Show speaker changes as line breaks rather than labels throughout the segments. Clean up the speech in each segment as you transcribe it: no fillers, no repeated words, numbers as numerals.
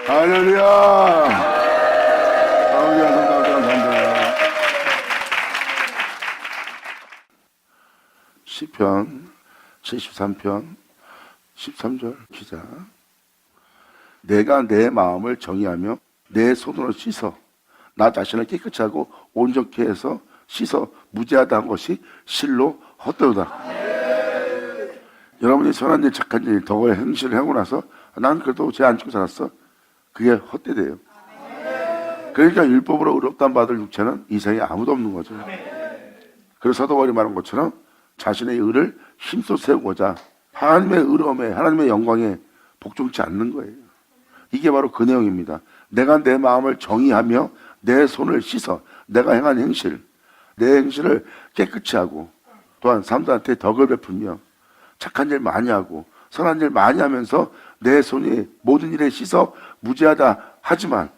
할렐루야. 아버지 감사합니다. 시편 73편 13절 기자. 내가 내 마음을 정의하며 내 손으로 씻어 나 자신을 깨끗이 하고 온전케 해서 씻어 무죄하다 한 것이 실로 헛되도다. 여러분이 선한 일 착한 일 덕의 행실을 하고 나서 난 그래도 죄 안 짓고 살았어, 그게 헛되대요. 그러니까 율법으로 의롭다함 받을 육체는 이 세상에 아무도 없는 거죠. 그래서 사도 바울이 말한 것처럼 자신의 의를 힘써 세우고자 하나님의 의로움에 하나님의 영광에 복종치 않는 거예요. 이게 바로 그 내용입니다. 내가 내 마음을 정의하며 내 손을 씻어 내가 행한 행실, 내 행실을 깨끗이 하고 또한 사람들한테 덕을 베풀며 착한 일 많이 하고 선한 일 많이 하면서 내 손이 모든 일에 씻어 무죄하다 하지만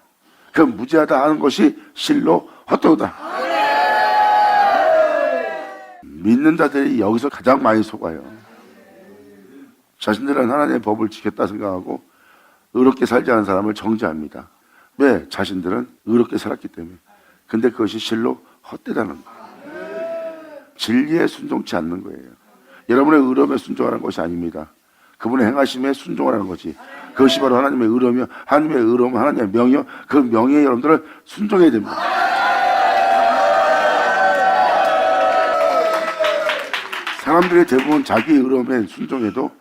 그 무죄하다 하는 것이 실로 헛되도다. 믿는 자들이 여기서 가장 많이 속아요. 자신들은 하나님의 법을 지켰다 생각하고 의롭게 살지 않은 사람을 정죄합니다. 왜? 자신들은 의롭게 살았기 때문에. 근데 그것이 실로 헛되다는 거예요. 진리에 순종치 않는 거예요. 여러분의 의로움에 순종하는 것이 아닙니다. 그분의 행하심에 순종하는 거지. 그것이 바로 하나님의 의로움이요, 하나님의 의로움, 하나님의 명이요, 그 명예에 여러분들은 순종해야 됩니다. 사람들이 대부분 자기 의로움에 순종해도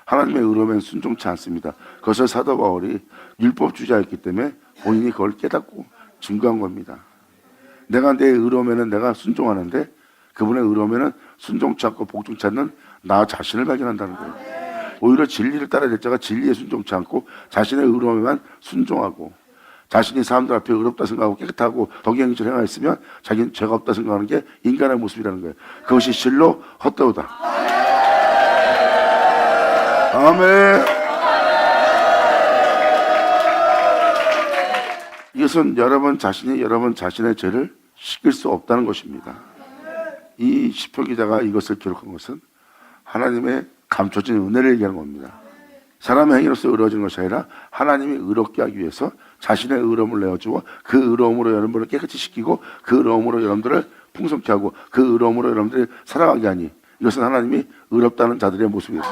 하나님의 의로움에 순종치 않습니다. 그것을 사도 바울이 율법주의자였기 때문에 본인이 그걸 깨닫고 증거한 겁니다. 내가 내 의로움에는 내가 순종하는데 그분의 의로움에는 순종치 않고 복종치 않는 나 자신을 발견한다는 거예요. 오히려 진리를 따라야 될 자가 진리에 순종치 않고 자신의 의로움에만 순종하고 자신이 사람들 앞에 의롭다 생각하고 깨끗하고 덕의 행실을 행하였으면 자기는 죄가 없다 생각하는 게 인간의 모습이라는 거예요. 그것이 실로 헛되도다. 아멘. 이것은 여러분 자신의 죄를 씻길 수 없다는 것입니다. 이 시편 기자가 이것을 기록한 것은 하나님의 감춰진 은혜를 얘기하는 겁니다. 사람의 행위로서 의로워지는 것이 아니라 하나님이 의롭게 하기 위해서 자신의 의로움을 내어주고 그 의로움으로 여러분을 깨끗이 시키고 그 의로움으로 여러분들을 풍성케 하고 그 의로움으로 여러분들이 살아가게 하니 이것은 하나님이 의롭다는 자들의 모습이에요.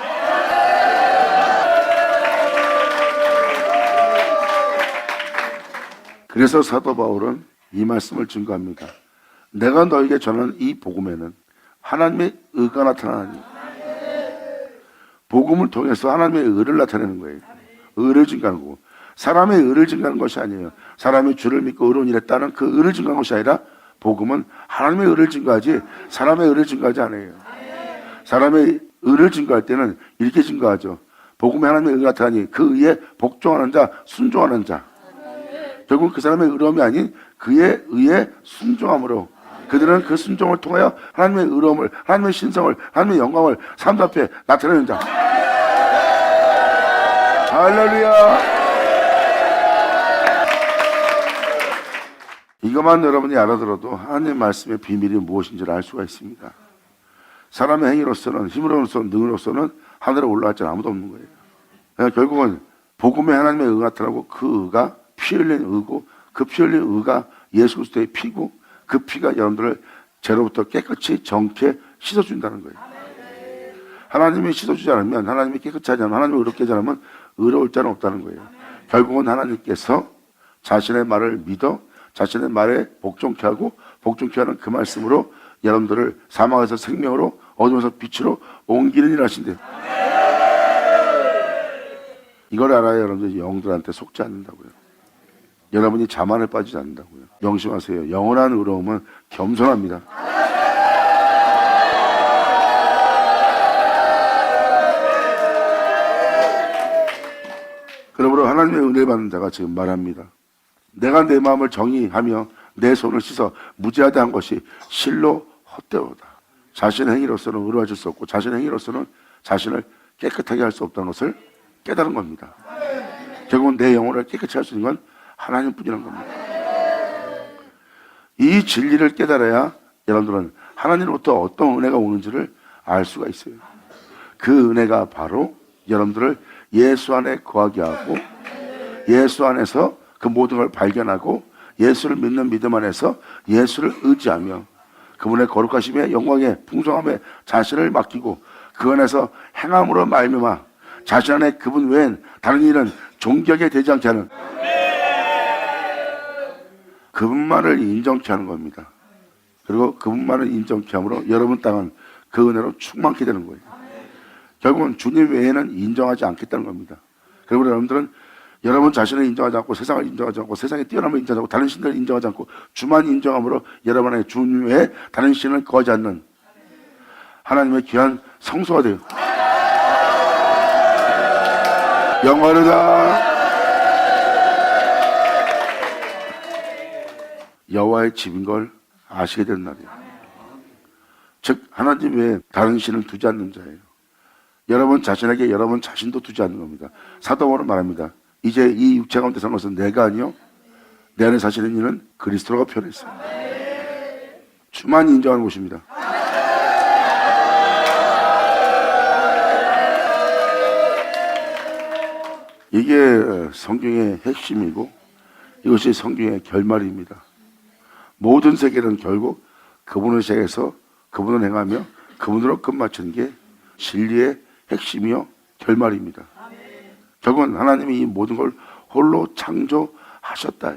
그래서 사도 바울은 이 말씀을 증거합니다. 내가 너에게 전하는 이 복음에는 하나님의 의가 나타나니, 복음을 통해서 하나님의 의를 나타내는 거예요. 의를 증거하는 거고, 사람의 의를 증거하는 것이 아니에요. 사람이 주를 믿고 의로운 일을 했다는 그 의를 증거하는 것이 아니라 복음은 하나님의 의를 증거하지 사람의 의를 증거하지 않아요. 사람의 의를 증거할 때는 이렇게 증거하죠. 복음에 하나님의 의가 나타나니 그 의에 복종하는 자, 순종하는 자. 결국 그 사람의 의로움이 아닌 그의 의에 순종함으로 그들은 그 순종을 통하여 하나님의 의로움을, 하나님의 신성을, 하나님의 영광을 사람들 앞에 나타내는 자. 할렐루야. 이것만 여러분이 알아들어도 하나님의 말씀의 비밀이 무엇인지를 알 수가 있습니다. 사람의 행위로서는, 힘으로서는, 능으로서는 하늘에 올라갈 아무도 없는 거예요. 그러니까 결국은 복음에 하나님의 의가 나타나고 그 의가 피 흘린 의고 그 피 흘린 의가 예수 그리스도의 피고 그 피가 여러분들을 죄로부터 깨끗이 정케 씻어준다는 거예요. 하나님이 씻어주지 않으면, 하나님이 깨끗이 하지 않으면, 하나님이 의롭게 하지 않으면 의로울 자는 없다는 거예요. 결국은 하나님께서 자신의 말을 믿어 자신의 말에 복종케 하고 복종케 하는 그 말씀으로 여러분들을 사망에서 생명으로 어둠에서 빛으로 옮기는 일 하신대요. 이걸 알아야 여러분들이 영들한테 속지 않는다고요. 여러분이 자만에 빠지지 않는다고요. 명심하세요. 영원한 의로움은 겸손합니다. 그러므로 하나님의 은혜를 받는 자가 지금 말합니다. 내가 내 마음을 정의하며 내 손을 씻어 무죄하다 한 것이 실로 헛되도다. 자신의 행위로서는 의로워질 수 없고 자신의 행위로서는 자신을 깨끗하게 할 수 없다는 것을 깨달은 겁니다. 결국은 내 영혼을 깨끗이 할 수 있는 건 하나님뿐이라는 겁니다. 이 진리를 깨달아야 여러분들은 하나님으로부터 어떤 은혜가 오는지를 알 수가 있어요. 그 은혜가 바로 여러분들을 예수 안에 거하게 하고 예수 안에서 그 모든 걸 발견하고 예수를 믿는 믿음 안에서 예수를 의지하며 그분의 거룩하심에 영광에 풍성함에 자신을 맡기고 그 안에서 행함으로 말미암아 자신 안에 그분 외엔 다른 일은 존경이 되지 않게 하는 그분만을 인정케 하는 겁니다. 그리고 그분만을 인정케 함으로 여러분 땅은 그 은혜로 충만케 되는 거예요. 결국은 주님 외에는 인정하지 않겠다는 겁니다. 그리고 여러분들은 여러분 자신을 인정하지 않고 세상을 인정하지 않고 세상에 뛰어남을 인정하지 않고 다른 신들을 인정하지 않고 주만 인정함으로 여러분 안에 주님 외에 다른 신을 거하지 않는 하나님의 귀한 성소가 되어 영원하다 여호와의 집인 걸 아시게 되는 날이에요. 즉 하나님 외에 다른 신을 두지 않는 자예요. 여러분 자신에게 여러분 자신도 두지 않는 겁니다. 사도 바울은 말합니다. 이제 이 육체 가운데 사는 것은 내가 아니요 내 안에 사시는 이는 그리스도라고 표현했어요. 주만 인정하는 곳입니다. 이게 성경의 핵심이고 이것이 성경의 결말입니다. 모든 세계는 결국 그분을 향해서 그분을 행하며 그분으로 끝마치는 게 진리의 핵심이요 결말입니다. 결국은 하나님이 이 모든 걸 홀로 창조하셨다.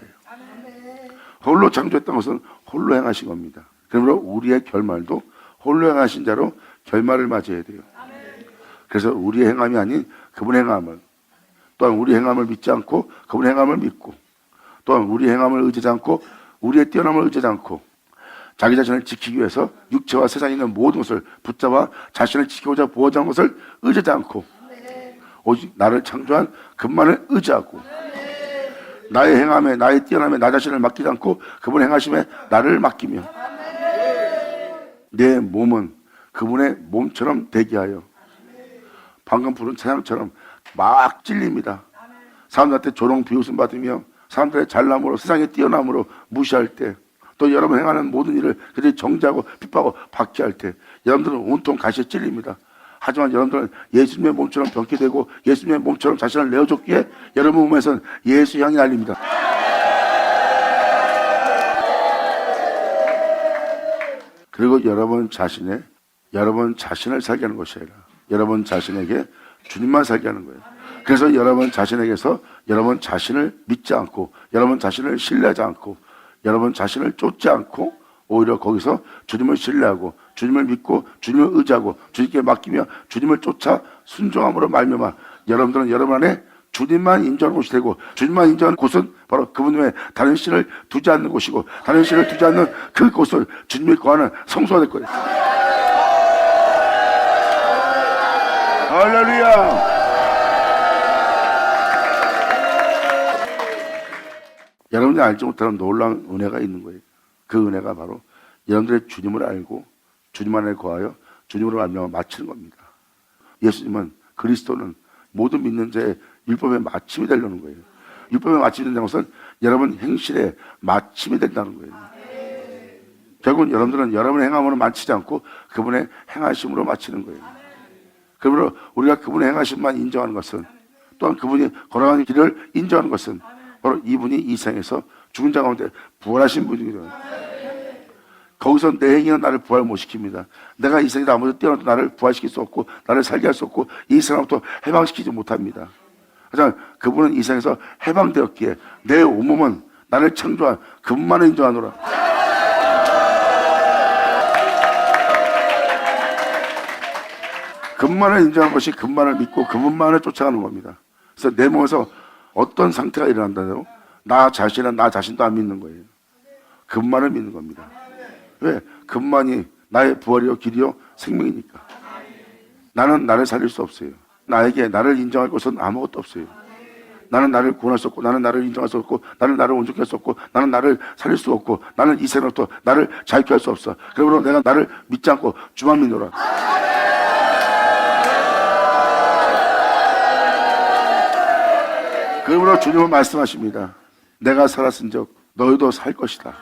홀로 창조했던 것은 홀로 행하신 겁니다. 그러므로 우리의 결말도 홀로 행하신 자로 결말을 맞이해야 돼요. 그래서 우리의 행함이 아닌 그분의 행함을 또한 우리 행함을 믿지 않고 그분의 행함을 믿고 또한 우리 행함을 의지하지 않고 우리의 뛰어남을 의지하지 않고 자기 자신을 지키기 위해서 육체와 세상에 있는 모든 것을 붙잡아 자신을 지키고자 보호하는 것을 의지하지 않고 오직 나를 창조한 그분만을 의지하고 나의 행함에 나의 뛰어남에 나 자신을 맡기지 않고 그분 행하심에 나를 맡기며 내 몸은 그분의 몸처럼 되게 하여 방금 부른 찬양처럼 막 찔립니다. 사람들한테 조롱 비웃음 받으며 사람들의 잘남으로 세상에 뛰어남으로 무시할 때 또 여러분 행하는 모든 일을 그들이 정죄하고 핍박하고 박해할 때 여러분들은 온통 가시에 찔립니다. 하지만 여러분들은 예수님의 몸처럼 병게 되고 예수님의 몸처럼 자신을 내어줬기에 여러분 몸에서는 예수 향이 날립니다. 그리고 여러분 자신을 살게 하는 것이 아니라 여러분 자신에게 주님만 살게 하는 거예요. 그래서 여러분 자신에게서 여러분 자신을 믿지 않고 여러분 자신을 신뢰하지 않고 여러분 자신을 쫓지 않고 오히려 거기서 주님을 신뢰하고 주님을 믿고 주님을 의지하고 주님께 맡기며 주님을 쫓아 순종함으로 말미암아 여러분들은 여러분 안에 주님만 인정하는 곳이 되고 주님만 인정하는 곳은 바로 그분 외에 다른 신을 두지 않는 곳이고 다른 신을 두지 않는 그곳을 주님이 거하는 성소가 될 거예요. 할렐루야. 여러분이 알지 못하는 놀라운 은혜가 있는 거예요. 그 은혜가 바로 여러분들의 주님을 알고 주님 안에 거하여 주님으로 말미암아 마치는 겁니다. 예수님은 그리스도는 모든 믿는 자의 율법의 마침이 되려는 거예요. 율법의 마침이 된다는 것은 여러분 행실의 마침이 된다는 거예요. 결국은 여러분들은 여러분의 행함으로 마치지 않고 그분의 행하심으로 마치는 거예요. 그러므로 우리가 그분의 행하심만 인정하는 것은 또한 그분이 걸어가는 길을 인정하는 것은 바로 이분이 이 세상에서 죽은 자 가운데 부활하신 분이거든요. 거기서 내 행위는 나를 부활 못 시킵니다. 내가 이 세상에 아무도 뛰어나도 나를 부활시킬 수 없고 나를 살게 할 수 없고 이 세상부터 해방시키지 못합니다. 하지만 그분은 이 세상에서 해방되었기에 내 온몸은 나를 창조한 그분만을 인정하노라. 그분만을 인정하는 것이 그분만을 믿고 그분만을 쫓아가는 겁니다. 그래서 내 몸에서 어떤 상태가 일어난다요? 나 자신은 나 자신도 안 믿는 거예요. 그분만을 믿는 겁니다. 왜? 그분만이 나의 부활이요 길이요 생명이니까. 나는 나를 살릴 수 없어요. 나에게 나를 인정할 것은 아무것도 없어요. 나는 나를 구원할 수 없고 나는 나를 인정할 수 없고 나는 나를 온전히 할 수 없고 나는 나를 살릴 수 없고 나는 이 세상부터 나를 자유케 할 수 없어. 그러므로 내가 나를 믿지 않고 주만 믿노라. 그러므로 주님은 말씀하십니다. 내가 살았은즉 너희도 살 것이다.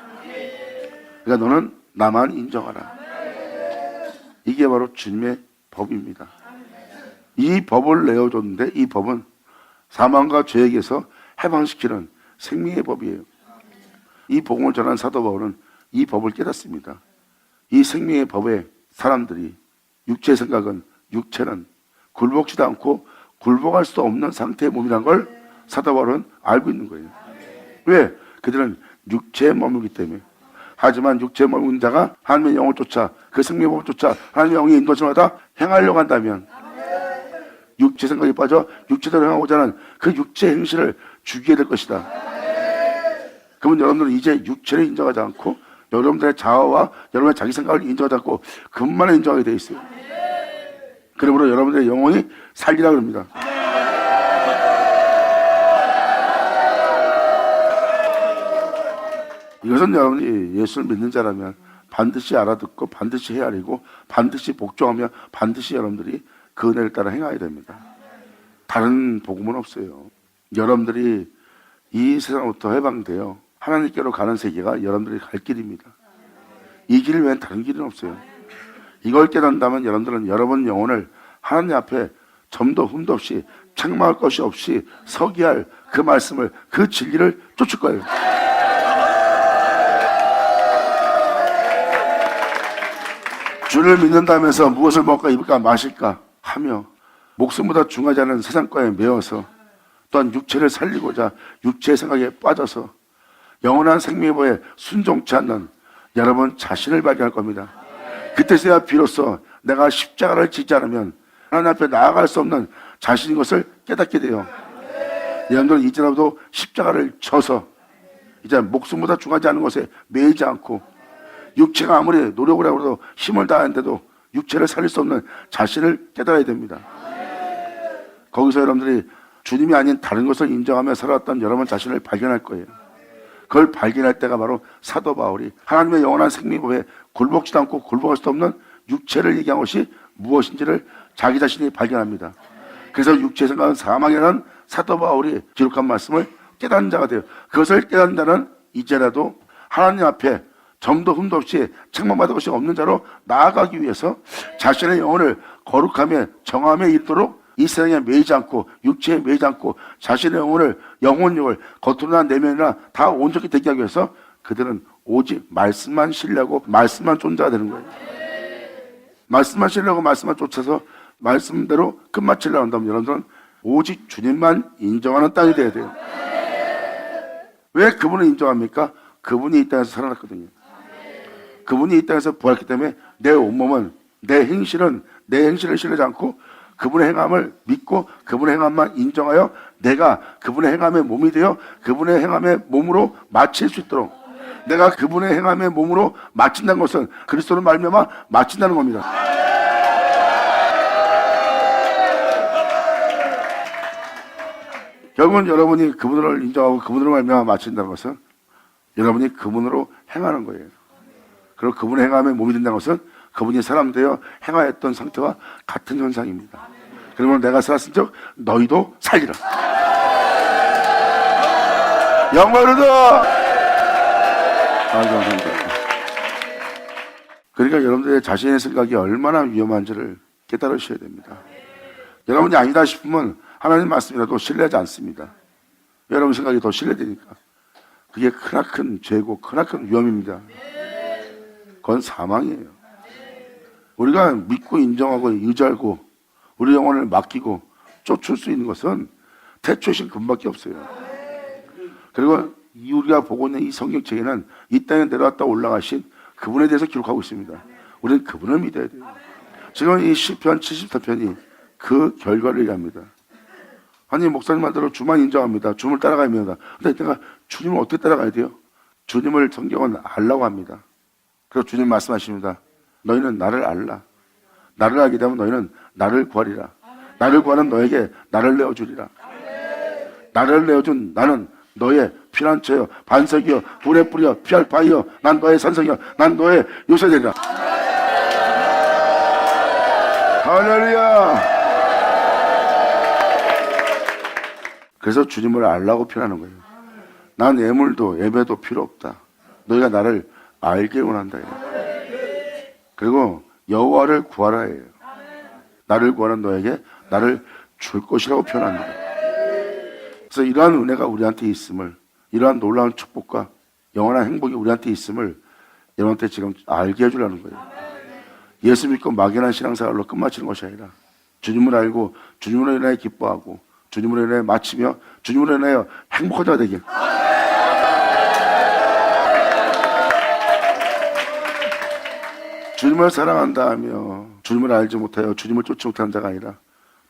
그러니까 너는 나만 인정하라. 이게 바로 주님의 법입니다. 이 법을 내어줬는데 이 법은 사망과 죄에게서 해방시키는 생명의 법이에요. 이 복음을 전한 사도 바울은 이 법을 깨닫습니다. 이 생명의 법에 사람들이 육체의 생각은 육체는 굴복지도 않고 굴복할 수 없는 상태의 몸이란 걸 사도 바울은 알고 있는 거예요. 왜? 그들은 육체에 머물기 때문에. 하지만 육체에 머무는 자가 하나님의 영을 쫓아 그 생명의 법을 쫓아 하나님의 영의 인도심을 받아 행하려고 한다면 육체 생각에 빠져 육체대로 행하고자 하는 그 육체 행실을 죽이게 될 것이다. 그러면 여러분들은 이제 육체를 인정하지 않고 여러분들의 자아와 여러분의 자기 생각을 인정하지 않고 그것만을 인정하게 되어 있어요. 그러므로 여러분들의 영혼이 살리라 그럽니다. 이것은 여러분이 예수를 믿는 자라면 반드시 알아듣고 반드시 헤아리고 반드시 복종하며 반드시 여러분들이 그 은혜를 따라 행해야 됩니다. 다른 복음은 없어요. 여러분들이 이 세상부터 해방되어 하나님께로 가는 세계가 여러분들이 갈 길입니다. 이 길 외엔 다른 길은 없어요. 이걸 깨닫는다면 여러분들은 여러분 영혼을 하나님 앞에 점도 흠도 없이 책망할 것이 없이 서게 할 그 말씀을 그 진리를 쫓을 거예요. 주를 믿는다면서 무엇을 먹을까 입을까 마실까 하며 목숨보다 중하지 않은 세상과에 매어서 또한 육체를 살리고자 육체의 생각에 빠져서 영원한 생명의 법에 순종치 않는 여러분 자신을 발견할 겁니다. 그때서야 비로소 내가 십자가를 지지 않으면 하나님 앞에 나아갈 수 없는 자신인 것을 깨닫게 돼요. 여러분들은 이제라도 십자가를 져서 이제 목숨보다 중하지 않은 것에 매이지 않고 육체가 아무리 노력을 하고도 힘을 다하는데도 육체를 살릴 수 없는 자신을 깨달아야 됩니다. 거기서 여러분들이 주님이 아닌 다른 것을 인정하며 살아왔던 여러분 자신을 발견할 거예요. 그걸 발견할 때가 바로 사도 바울이 하나님의 영원한 생명법에 굴복지도 않고 굴복할 수 없는 육체를 얘기한 것이 무엇인지를 자기 자신이 발견합니다. 그래서 육체의 생각은 사망이라는 사도 바울이 기록한 말씀을 깨닫는 자가 돼요. 그것을 깨닫는 자는 이제라도 하나님 앞에 점도 흠도 없이 책망받을 것이 없는 자로 나아가기 위해서 자신의 영혼을 거룩하며 정함에 이르도록 이 세상에 매이지 않고 육체에 매이지 않고 자신의 영혼을 영혼력을 겉으로나 내면이나 다 온전히 되게 하기 위해서 그들은 오직 말씀만 신뢰하고 말씀만 쫓는 자가 되는 거예요. 말씀만 신뢰하고 말씀만 쫓아서 말씀대로 끝마치려고 한다면 여러분들은 오직 주님만 인정하는 땅이 돼야 돼요. 왜 그분을 인정합니까? 그분이 이 땅에서 살아났거든요. 그분이 이 땅에서 부활했기 때문에 내 온몸은 내 행실을 신뢰하지 않고 그분의 행함을 믿고 그분의 행함만 인정하여 내가 그분의 행함의 몸이 되어 그분의 행함의 몸으로 마칠 수 있도록 내가 그분의 행함의 몸으로 마친다는 것은 그리스도로 말미암아 마친다는 겁니다. 결국은 여러분이 그분을 인정하고 그분으로 말미암아 마친다는 것은 여러분이 그분으로 행하는 거예요. 그리고 그분의 행함의 몸이 된다는 것은 그분이 사람 되어 행하였던 상태와 같은 현상입니다. 그러면 내가 살았은 즉 너희도 살리라. 영광을 얻어. 감사합니다. 그러니까 여러분들의 자신의 생각이 얼마나 위험한지를 깨달으셔야 됩니다. 여러분이 아니다 싶으면 하나님 말씀이라도 신뢰하지 않습니다. 여러분 생각이 더 신뢰되니까. 그게 크나큰 죄고 크나큰 위험입니다. 그건 사망이에요. 우리가 믿고 인정하고 의지하고 우리 영혼을 맡기고 쫓을 수 있는 것은 태초이신 그분밖에 없어요. 그리고 우리가 보고 있는 이 성경책에는 이 땅에 내려왔다 올라가신 그분에 대해서 기록하고 있습니다. 우리는 그분을 믿어야 돼요. 지금 이 시편 74편이 그 결과를 얘기합니다. 아니 목사님 말대로 주만 인정합니다. 주님을 따라가야 합니다. 근데 내가 주님을 어떻게 따라가야 돼요? 주님을 성경은 알라고 합니다. 그래서 주님 말씀하십니다. 너희는 나를 알라. 나를 알게 되면 너희는 나를 구하리라. 나를 구하는 너에게 나를 내어주리라. 나를 내어준 나는 너의 피난처여 반석이여 돌에 뿌려 피할 바위여 난 너의 산성이여 난 너의 요새되리라. 할렐루야. 그래서 주님을 알라고 표현하는 거예요. 난 예물도 예배도 필요 없다. 너희가 나를 알게 원한다. 그리고 여호와를 구하라 해요. 나를 구하는 너에게 나를 줄 것이라고 표현합니다. 그래서 이러한 은혜가 우리한테 있음을, 이러한 놀라운 축복과 영원한 행복이 우리한테 있음을 여러분한테 지금 알게 해주려는 거예요. 예수 믿고 막연한 신앙생활로 끝마치는 것이 아니라 주님을 알고 주님으로 인하여 기뻐하고 주님으로 인하여 마치며 주님으로 인하여 행복한 자가 되길. 주님을 사랑한다 하며 주님을 알지 못하여 주님을 쫓지 못하는 자가 아니라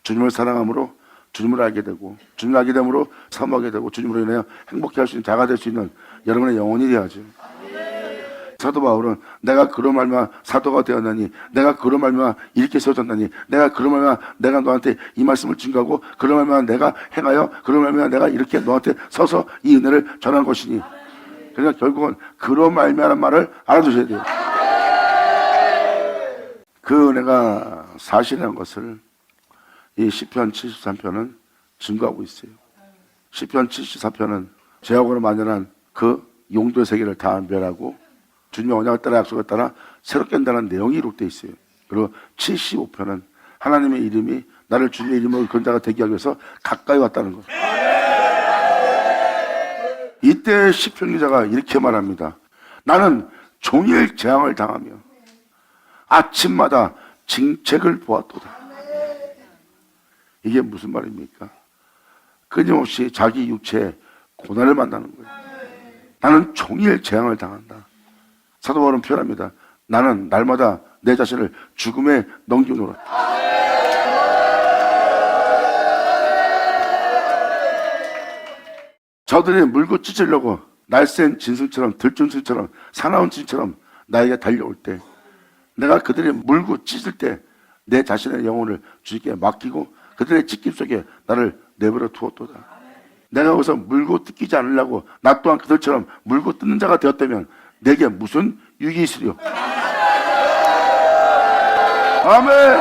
주님을 사랑함으로 주님을 알게 되고 주님을 알게 됨으로 사모하게 되고 주님으로 인하여 행복해 할 수 있는 자가 될 수 있는 여러분의 영혼이 되어야죠. 사도 바울은 내가 그로 말미암아 사도가 되었나니 내가 그로 말미암아 이렇게 세워졌나니 내가 그로 말미암아 내가 너한테 이 말씀을 증거하고 그로 말미암아 내가 행하여 그로 말미암아 내가 이렇게 너한테 서서 이 은혜를 전한 것이니. 그러니까 결국은 그로 말미암아라는 말을 알아두셔야 돼요. 그 은혜가 사실이라는 것을 이 시편 73편은 증거하고 있어요. 시편 74편은 죄악으로 만연한 그 용도의 세계를 다 멸하고 주님의 언약을 따라 약속을 따라 새롭게 한다는 내용이 기록되어 있어요. 그리고 75편은 하나님의 이름이 나를 주님의 이름으로 그런 자가 되게 하기 위해서 가까이 왔다는 것. 이때 시편 기자가 이렇게 말합니다. 나는 종일 재앙을 당하며 아침마다 징책을 보았도다. 이게 무슨 말입니까? 끊임없이 자기 육체에 고난을 만나는 거예요. 나는 종일 재앙을 당한다. 사도 바울은 표현합니다. 나는 날마다 내 자신을 죽음에 넘기노라. 저들이 물고 찢으려고 날쌘 진승처럼 들짐승처럼 사나운 진처럼 나에게 달려올 때 내가 그들이 물고 찢을 때 내 자신의 영혼을 주님께 맡기고 그들의 찢김 속에 나를 내버려 두었도다. 내가 거기서 물고 뜯기지 않으려고 나 또한 그들처럼 물고 뜯는 자가 되었다면 내게 무슨 유익이 있으리요. 아멘.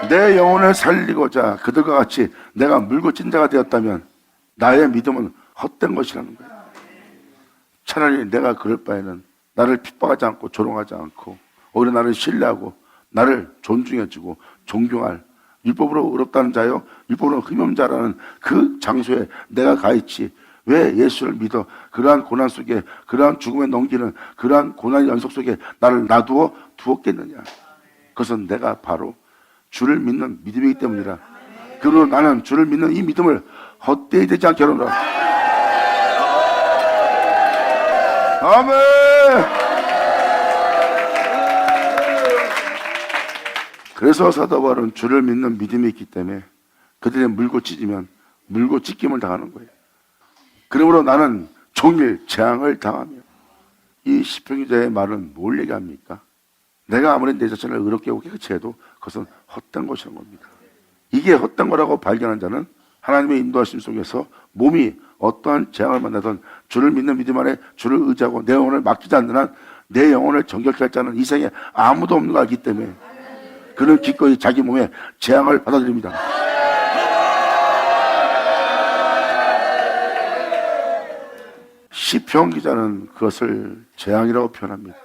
내 영혼을 살리고자 그들과 같이 내가 물고 찢는 자가 되었다면 나의 믿음은 헛된 것이라는 거예요. 차라리 내가 그럴 바에는 나를 핍박하지 않고 조롱하지 않고 오히려 나를 신뢰하고 나를 존중해주고 존경할 율법으로 의롭다는 자요 율법으로 흠없는 자라는 그 장소에 내가 가 있지 왜 예수를 믿어 그러한 고난 속에 그러한 죽음에 넘기는 그러한 고난의 연속 속에 나를 놔두어 두었겠느냐. 그것은 내가 바로 주를 믿는 믿음이기 때문이라. 그러므로 나는 주를 믿는 이 믿음을 헛되이 되지 않게 하노라. 아멘. 그래서 사도 바울은 주를 믿는 믿음이 있기 때문에 그들이 물고 찢으면 물고 찢김을 당하는 거예요. 그러므로 나는 종일 재앙을 당하며. 이 시편 기자의 말은 뭘 얘기합니까? 내가 아무리 내 자신을 의롭게 하고 깨끗이 해도 그것은 헛된 것이라는 겁니다. 이게 헛된 거라고 발견한 자는 하나님의 인도하심 속에서 몸이 어떠한 재앙을 만나든 주를 믿는 믿음 안에 주를 의지하고 내 영혼을 맡기지 않는 한 내 영혼을 정결케 할 자는 이 세상에 아무도 없는 걸 알기 때문에 그는 기꺼이 자기 몸에 재앙을 받아들입니다. 시편 기자는 그것을 재앙이라고 표현합니다.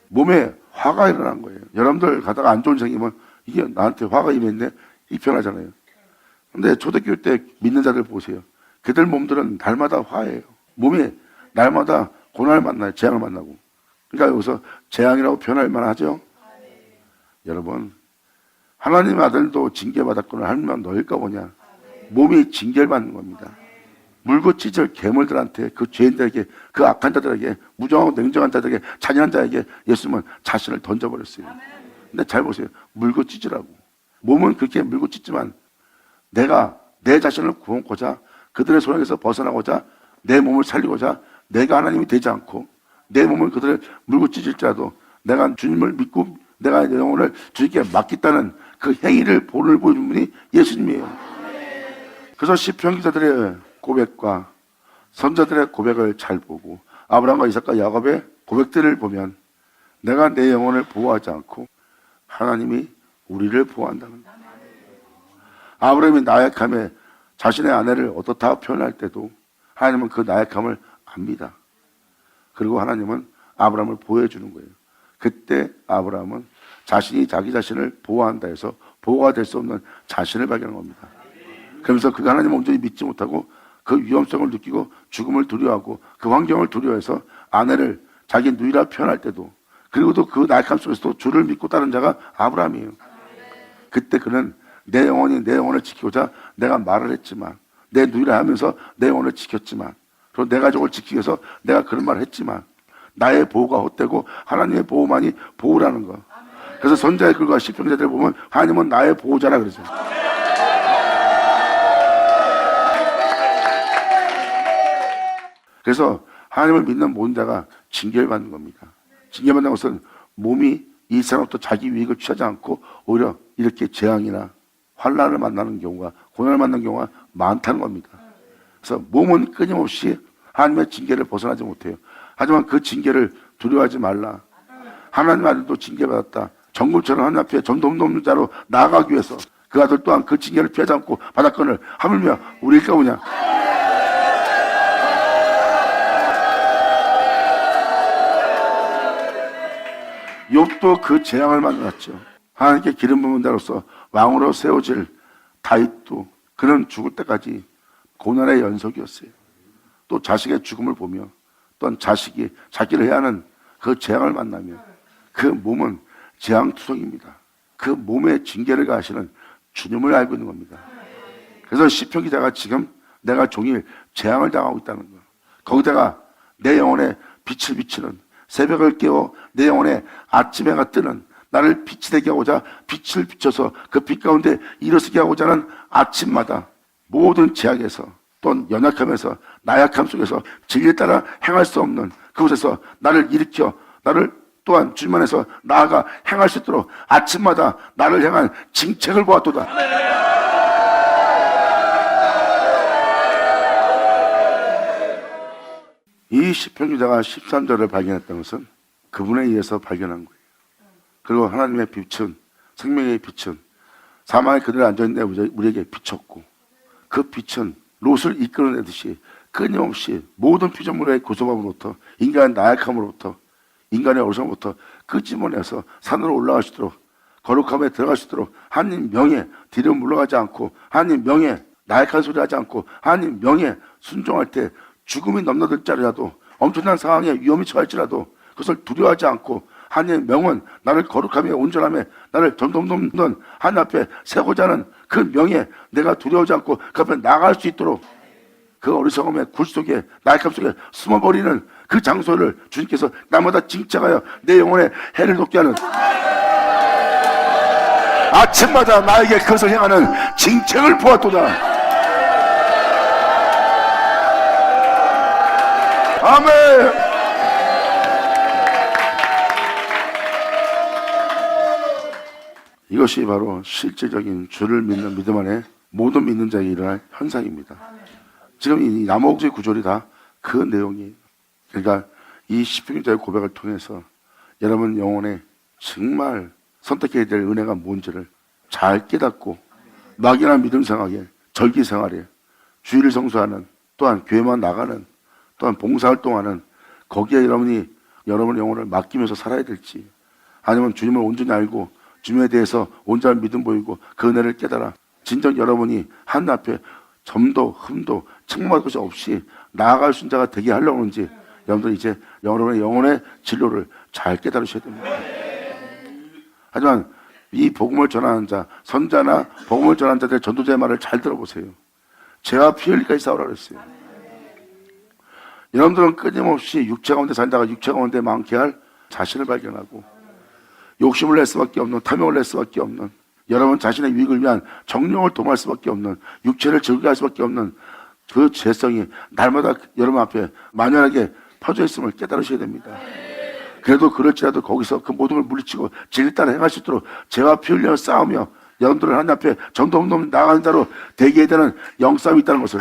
몸에 화가 일어난 거예요. 여러분들 가다가 안 좋은 생기면 이게 나한테 화가 임했네 이 표현하잖아요. 근데 초대교회 때 믿는 자들 보세요. 그들 몸들은 날마다 화해요. 몸이 날마다 고난을 만나요. 재앙을 만나고. 그러니까 여기서 재앙이라고 표현할 만하죠. 여러분 하나님의 아들도 징계받았거나 하나님만 너일까 보냐. 몸이 징계를 받는 겁니다. 물고 찢을 괴물들한테 그 죄인들에게 그 악한 자들에게 무정하고 냉정한 자들에게 잔인한 자에게 예수님은 자신을 던져버렸어요. 근데 잘 보세요. 물고 찢으라고. 몸은 그렇게 물고 찢지만 내가 내 자신을 구원코자 그들의 소용에서 벗어나고자 내 몸을 살리고자 내가 하나님이 되지 않고 내 몸을 그들을 물고 찢을지라도 내가 주님을 믿고 내가 내 영혼을 주님께 맡겠다는 그 행위를 본을 보여준 분이 예수님이에요. 그래서 시편 기자들의 고백과 선자들의 고백을 잘 보고 아브라함과 이삭과 야곱의 고백들을 보면 내가 내 영혼을 보호하지 않고 하나님이 우리를 보호한다는 거예요. 아브라함이 나약함에 자신의 아내를 어떻다 표현할 때도 하나님은 그 나약함을 압니다. 그리고 하나님은 아브라함을 보호해 주는 거예요. 그때 아브라함은 자신이 자기 자신을 보호한다 해서 보호가 될 수 없는 자신을 발견한 겁니다. 그러면서 그가 하나님을 온전히 믿지 못하고 그 위험성을 느끼고 죽음을 두려워하고 그 환경을 두려워해서 아내를 자기 누이라 표현할 때도, 그리고도 그 날감 속에서도 주를 믿고 따른 자가 아브라함이에요. 그때 그는 내 영혼이 내 영혼을 지키고자 내가 말을 했지만, 내 누이라 하면서 내 영혼을 지켰지만, 그리고 내 가족을 지키기 위해서 내가 그런 말을 했지만, 나의 보호가 헛되고 하나님의 보호만이 보호라는 거. 그래서 선자의 글과 시편자들을 보면 하나님은 나의 보호자라 그러죠. 그래서 하나님을 믿는 모든 자가 징계를 받는 겁니다. 징계받는 것은 몸이 이 사람부터 자기 유익을 취하지 않고 오히려 이렇게 재앙이나 환난을 만나는 경우가, 고난을 만나는 경우가 많다는 겁니다. 그래서 몸은 끊임없이 하나님의 징계를 벗어나지 못해요. 하지만 그 징계를 두려워하지 말라. 하나님 아들도 징계받았다. 정금처럼 하나님 앞에 점도 없는 자로 나아가기 위해서 그 아들 또한 그 징계를 피하지 않고 바닷건을 하물며 우리일까 보냐. 욥도 그 재앙을 만났죠. 하나님께 기름 부은 자로서 왕으로 세워질 다윗도 그는 죽을 때까지 고난의 연속이었어요. 또 자식의 죽음을 보며 또한 자식이 자기를 해야 하는 그 재앙을 만나며 그 몸은 재앙투성입니다. 그 몸에 징계를 가하시는 주님을 알고 있는 겁니다. 그래서 시편 기자가 지금 내가 종일 재앙을 당하고 있다는 거, 거기다가 내 영혼에 빛을 비치는, 새벽을 깨워 내 영혼에 아침 해가 뜨는, 나를 빛이 되게 하고자 빛을 비춰서 그 빛 가운데 일어서게 하고자 하는 아침마다 모든 제약에서 또는 연약함에서 나약함 속에서 진리에 따라 행할 수 없는 그곳에서 나를 일으켜 나를 또한 주님 안에서 나아가 행할 수 있도록 아침마다 나를 향한 징책을 보았도다. 이 시편 기자가 13절을 발견했던 것은 그분에 의해서 발견한 거예요. 그리고 하나님의 빛은, 생명의 빛은 사망에 그대로 앉아있는데 우리에게 비쳤고, 그 빛은 롯을 이끌어내듯이 끊임없이 모든 피조물의 고소함으로부터, 인간의 나약함으로부터, 인간의 어리석음으로부터 끄집어내서 산으로 올라갈 수 있도록, 거룩함에 들어갈 수 있도록 하나님 명예 뒤로 물러가지 않고, 하나님 명예 나약한 소리 하지 않고, 하나님 명예 순종할 때 죽음이 넘나들지라도, 엄청난 상황에 위험이 처할지라도 그것을 두려워하지 않고 하나님의 명은 나를 거룩함에 온전함에 나를 점점 넘는 하나님 앞에 세고자 하는 그 명예, 내가 두려워하지 않고 그 앞에 나갈 수 있도록 그 어리석음의 굴 속에, 나약함 속에 숨어버리는 그 장소를 주님께서 날마다 징책하여 내 영혼에 해를 돋게 하는, 아침마다 나에게 그것을 향하는 징책을 보았도다. 아멘. 이것이 바로 실제적인 주를 믿는 믿음 안에 모든 믿는 자에게 일어날 현상입니다. 지금 이 나머지 구절이 다 그 내용이에요. 그러니까 이 시편자의 고백을 통해서 여러분 영혼에 정말 선택해야 될 은혜가 뭔지를 잘 깨닫고 막연한 믿음 생활에, 절기 생활에, 주일을 성수하는, 또한 교회만 나가는, 또한 봉사활동하는, 거기에 여러분의 영혼을 맡기면서 살아야 될지, 아니면 주님을 온전히 알고 주님에 대해서 온전한 믿음 보이고 그 은혜를 깨달아 진정 여러분이 하나님 앞에 점도 흠도 책망할 것이 없이 나아갈 순자가 되게 하려고 하는지, 여러분들 이제 여러분의 영혼의 진로를 잘 깨달으셔야 됩니다. 하지만 이 복음을 전하는 자, 선자나 복음을 전하는 자들의 전도자의 말을 잘 들어보세요. 죄와 피 흘리까지 싸우라 그랬어요. 여러분들은 끊임없이 육체 가운데 산다가 육체 가운데 많게 할 자신을 발견하고, 욕심을 낼 수밖에 없는, 탐욕을 낼 수밖에 없는, 여러분 자신의 유익을 위한 정욕을 도모할 수밖에 없는, 육체를 즐기게 할 수밖에 없는 그 죄성이 날마다 여러분 앞에 만연하게 퍼져 있음을 깨달으셔야 됩니다. 그래도 그럴지라도 거기서 그 모든 걸 물리치고 진리 따라 행할 수 있도록 죄와 피 흘려 싸우며 여러분들은 하나님 앞에 점도 없는 나가는 자로 되게 되는 영싸움이 있다는 것을,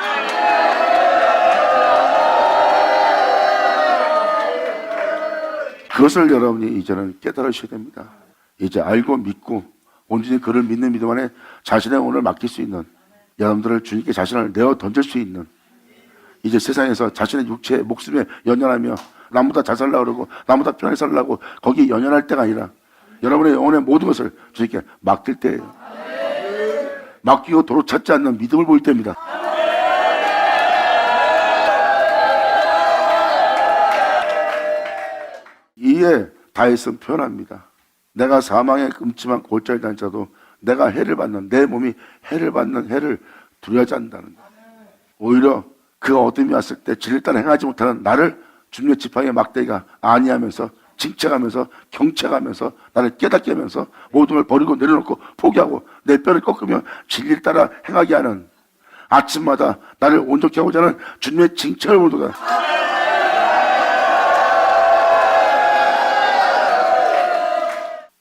그것을 여러분이 이제는 깨달으셔야 됩니다. 이제 알고 믿고 온전히 그를 믿는 믿음 안에 자신의 영혼을 맡길 수 있는, 여러분들을 주님께 자신을 내어 던질 수 있는, 이제 세상에서 자신의 육체에 목숨에 연연하며 남보다 잘 살려고 그러고 남보다 편하게 살려고 거기에 연연할 때가 아니라 여러분의 영혼의 모든 것을 주님께 맡길 때예요. 맡기고 도로 찾지 않는 믿음을 보일 때입니다. 이에 다윗은 표현합니다. 내가 사망의 음침한 골짜기 다니자도 내가 해를 받는, 내 몸이 해를 받는 해를 두려워하지 않는다는 거예요. 오히려 그 어둠이 왔을 때 진리를 따라 행하지 못하는 나를 주님의 지팡이의 막대기가 안위하면서 징책하면서 경책하면서 나를 깨닫게 하면서 모든 걸 버리고 내려놓고 포기하고 내 뼈를 꺾으며 진리를 따라 행하게 하는, 아침마다 나를 온전케 하고자 하는 주님의 징책을 보도다.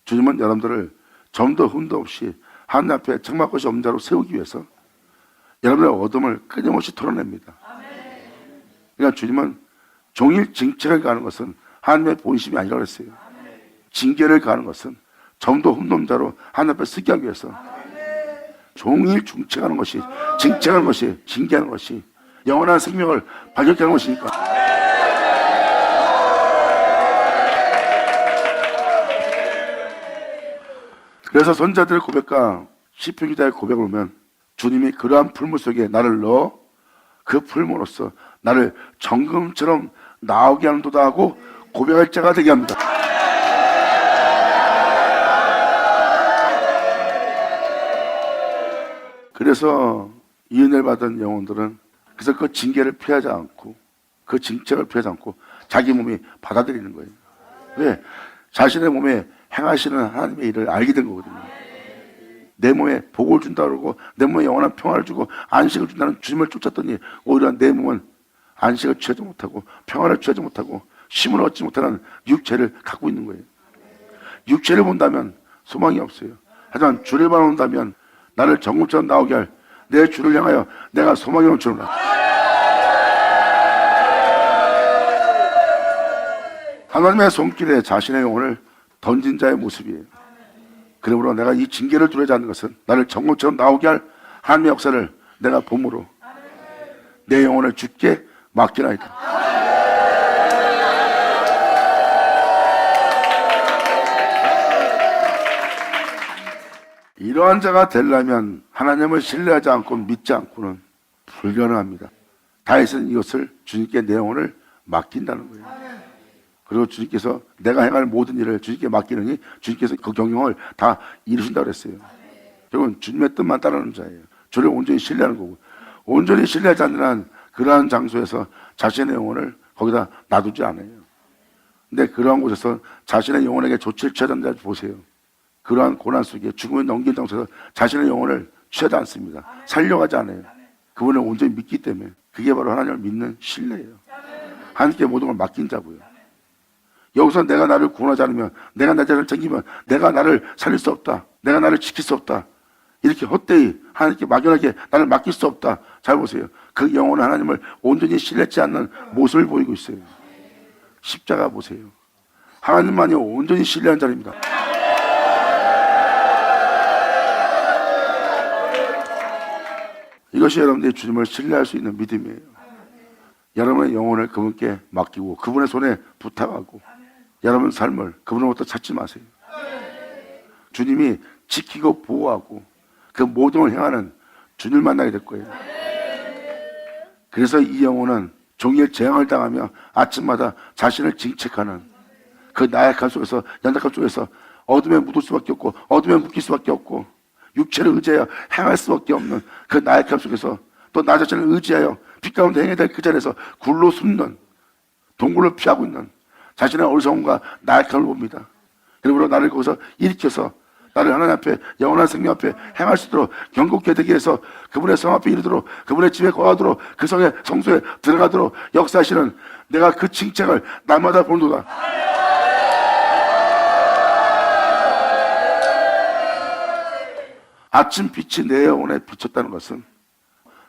주님은 여러분들을 점도 흠도 없이 하나님 앞에 책망할 것이 없는 자로 세우기 위해서 여러분의 어둠을 끊임없이 털어냅니다. 그러니까 주님은 종일 징책을 가는 것은 하나님의 본심이 아니라고 했어요. 징계를 가는 것은 점도 흠도 없는 자로 하나님 앞에 쓰게 하기 위해서 종일 중책하는 것이, 징책하는 것이, 징계하는 것이 영원한 생명을 발견케 하는 것이니까. 그래서 선자들의 고백과 시편 기자의 고백을 보면 주님이 그러한 풀무 속에 나를 넣어 그 풀무로서 나를 정금처럼 나오게 하는도다 하고 고백할 자가 되게 합니다. 그래서 이 은혜를 받은 영혼들은 그래서 그 징계를 피하지 않고 그 징책을 피하지 않고 자기 몸이 받아들이는 거예요. 왜? 자신의 몸에 행하시는 하나님의 일을 알게 된 거거든요. 내 몸에 복을 준다 그러고 내 몸에 영원한 평화를 주고 안식을 준다는 주님을 쫓았더니 오히려 내 몸은 안식을 취하지 못하고 평화를 취하지 못하고 쉼을 얻지 못하는 육체를 갖고 있는 거예요. 육체를 본다면 소망이 없어요. 하지만 주를 바라본다면 나를 정금처럼 나오게 할 내 주를 향하여 내가 소망이 넘치노라. 하나님의 손길에 자신의 영혼을 던진 자의 모습이에요. 그러므로 내가 이 징계를 두려워하지 않는 것은 나를 정금처럼 나오게 할 하나님의 역사를 내가 봄으로 내 영혼을 주께 맡기나이다. 이러한 자가 되려면 하나님을 신뢰하지 않고 믿지 않고는 불가능합니다. 다윗은 이것을 주님께 내 영혼을 맡긴다는 거예요. 그리고 주님께서 내가 행할 모든 일을 주님께 맡기느니 주님께서 그 경영을 다 이루신다고 그랬어요. 결국은 주님의 뜻만 따르는 자예요. 주를 온전히 신뢰하는 거고, 온전히 신뢰하지 않는 한 그러한 장소에서 자신의 영혼을 거기다 놔두지 않아요. 근데 그러한 곳에서 자신의 영혼에게 조치를 취하지 않는 자 보세요. 그러한 고난 속에 죽음을 넘긴 장소에서 자신의 영혼을 취하지 않습니다. 살려가지 않아요. 그분을 온전히 믿기 때문에 그게 바로 하나님을 믿는 신뢰예요. 하나님께 모든 걸 맡긴 자고요. 여기서 내가 나를 구원하지 않으면, 내가 내 자를 챙기면 내가 나를 살릴 수 없다, 내가 나를 지킬 수 없다, 이렇게 헛되이 하나님께 막연하게 나를 맡길 수 없다. 잘 보세요. 그 영혼은 하나님을 온전히 신뢰치 않는 모습을 보이고 있어요. 십자가 보세요. 하나님만이 온전히 신뢰한 자입니다. 이것이 여러분들이 주님을 신뢰할 수 있는 믿음이에요. 여러분의 영혼을 그분께 맡기고 그분의 손에 부탁하고 여러분 삶을 그분으로부터 찾지 마세요. 주님이 지키고 보호하고 그 모든 걸 행하는 주님을 만나게 될 거예요. 그래서 이 영혼은 종일 재앙을 당하며 아침마다 자신을 징책하는 그 나약함 속에서, 연약함 속에서 어둠에 묻을 수밖에 없고 어둠에 묶일 수밖에 없고 육체를 의지하여 행할 수밖에 없는 그 나약함 속에서 또 나 자신을 의지하여 빛 가운데 행해야 될 그 자리에서 굴로 숨는, 동굴을 피하고 있는 자신의 어리석음과 나약함을 봅니다. 그러므로 나를 거기서 일으켜서 나를 하나님 앞에, 영원한 생명 앞에 행할 수 있도록 경고케 되게 해서 그분의 성 앞에 이르도록, 그분의 집에 거하도록, 그 성의 성소에 들어가도록 역사하시는 내가 그 칭찬을 날마다 보는도다. 아침 빛이 내 영혼에 비쳤다는 것은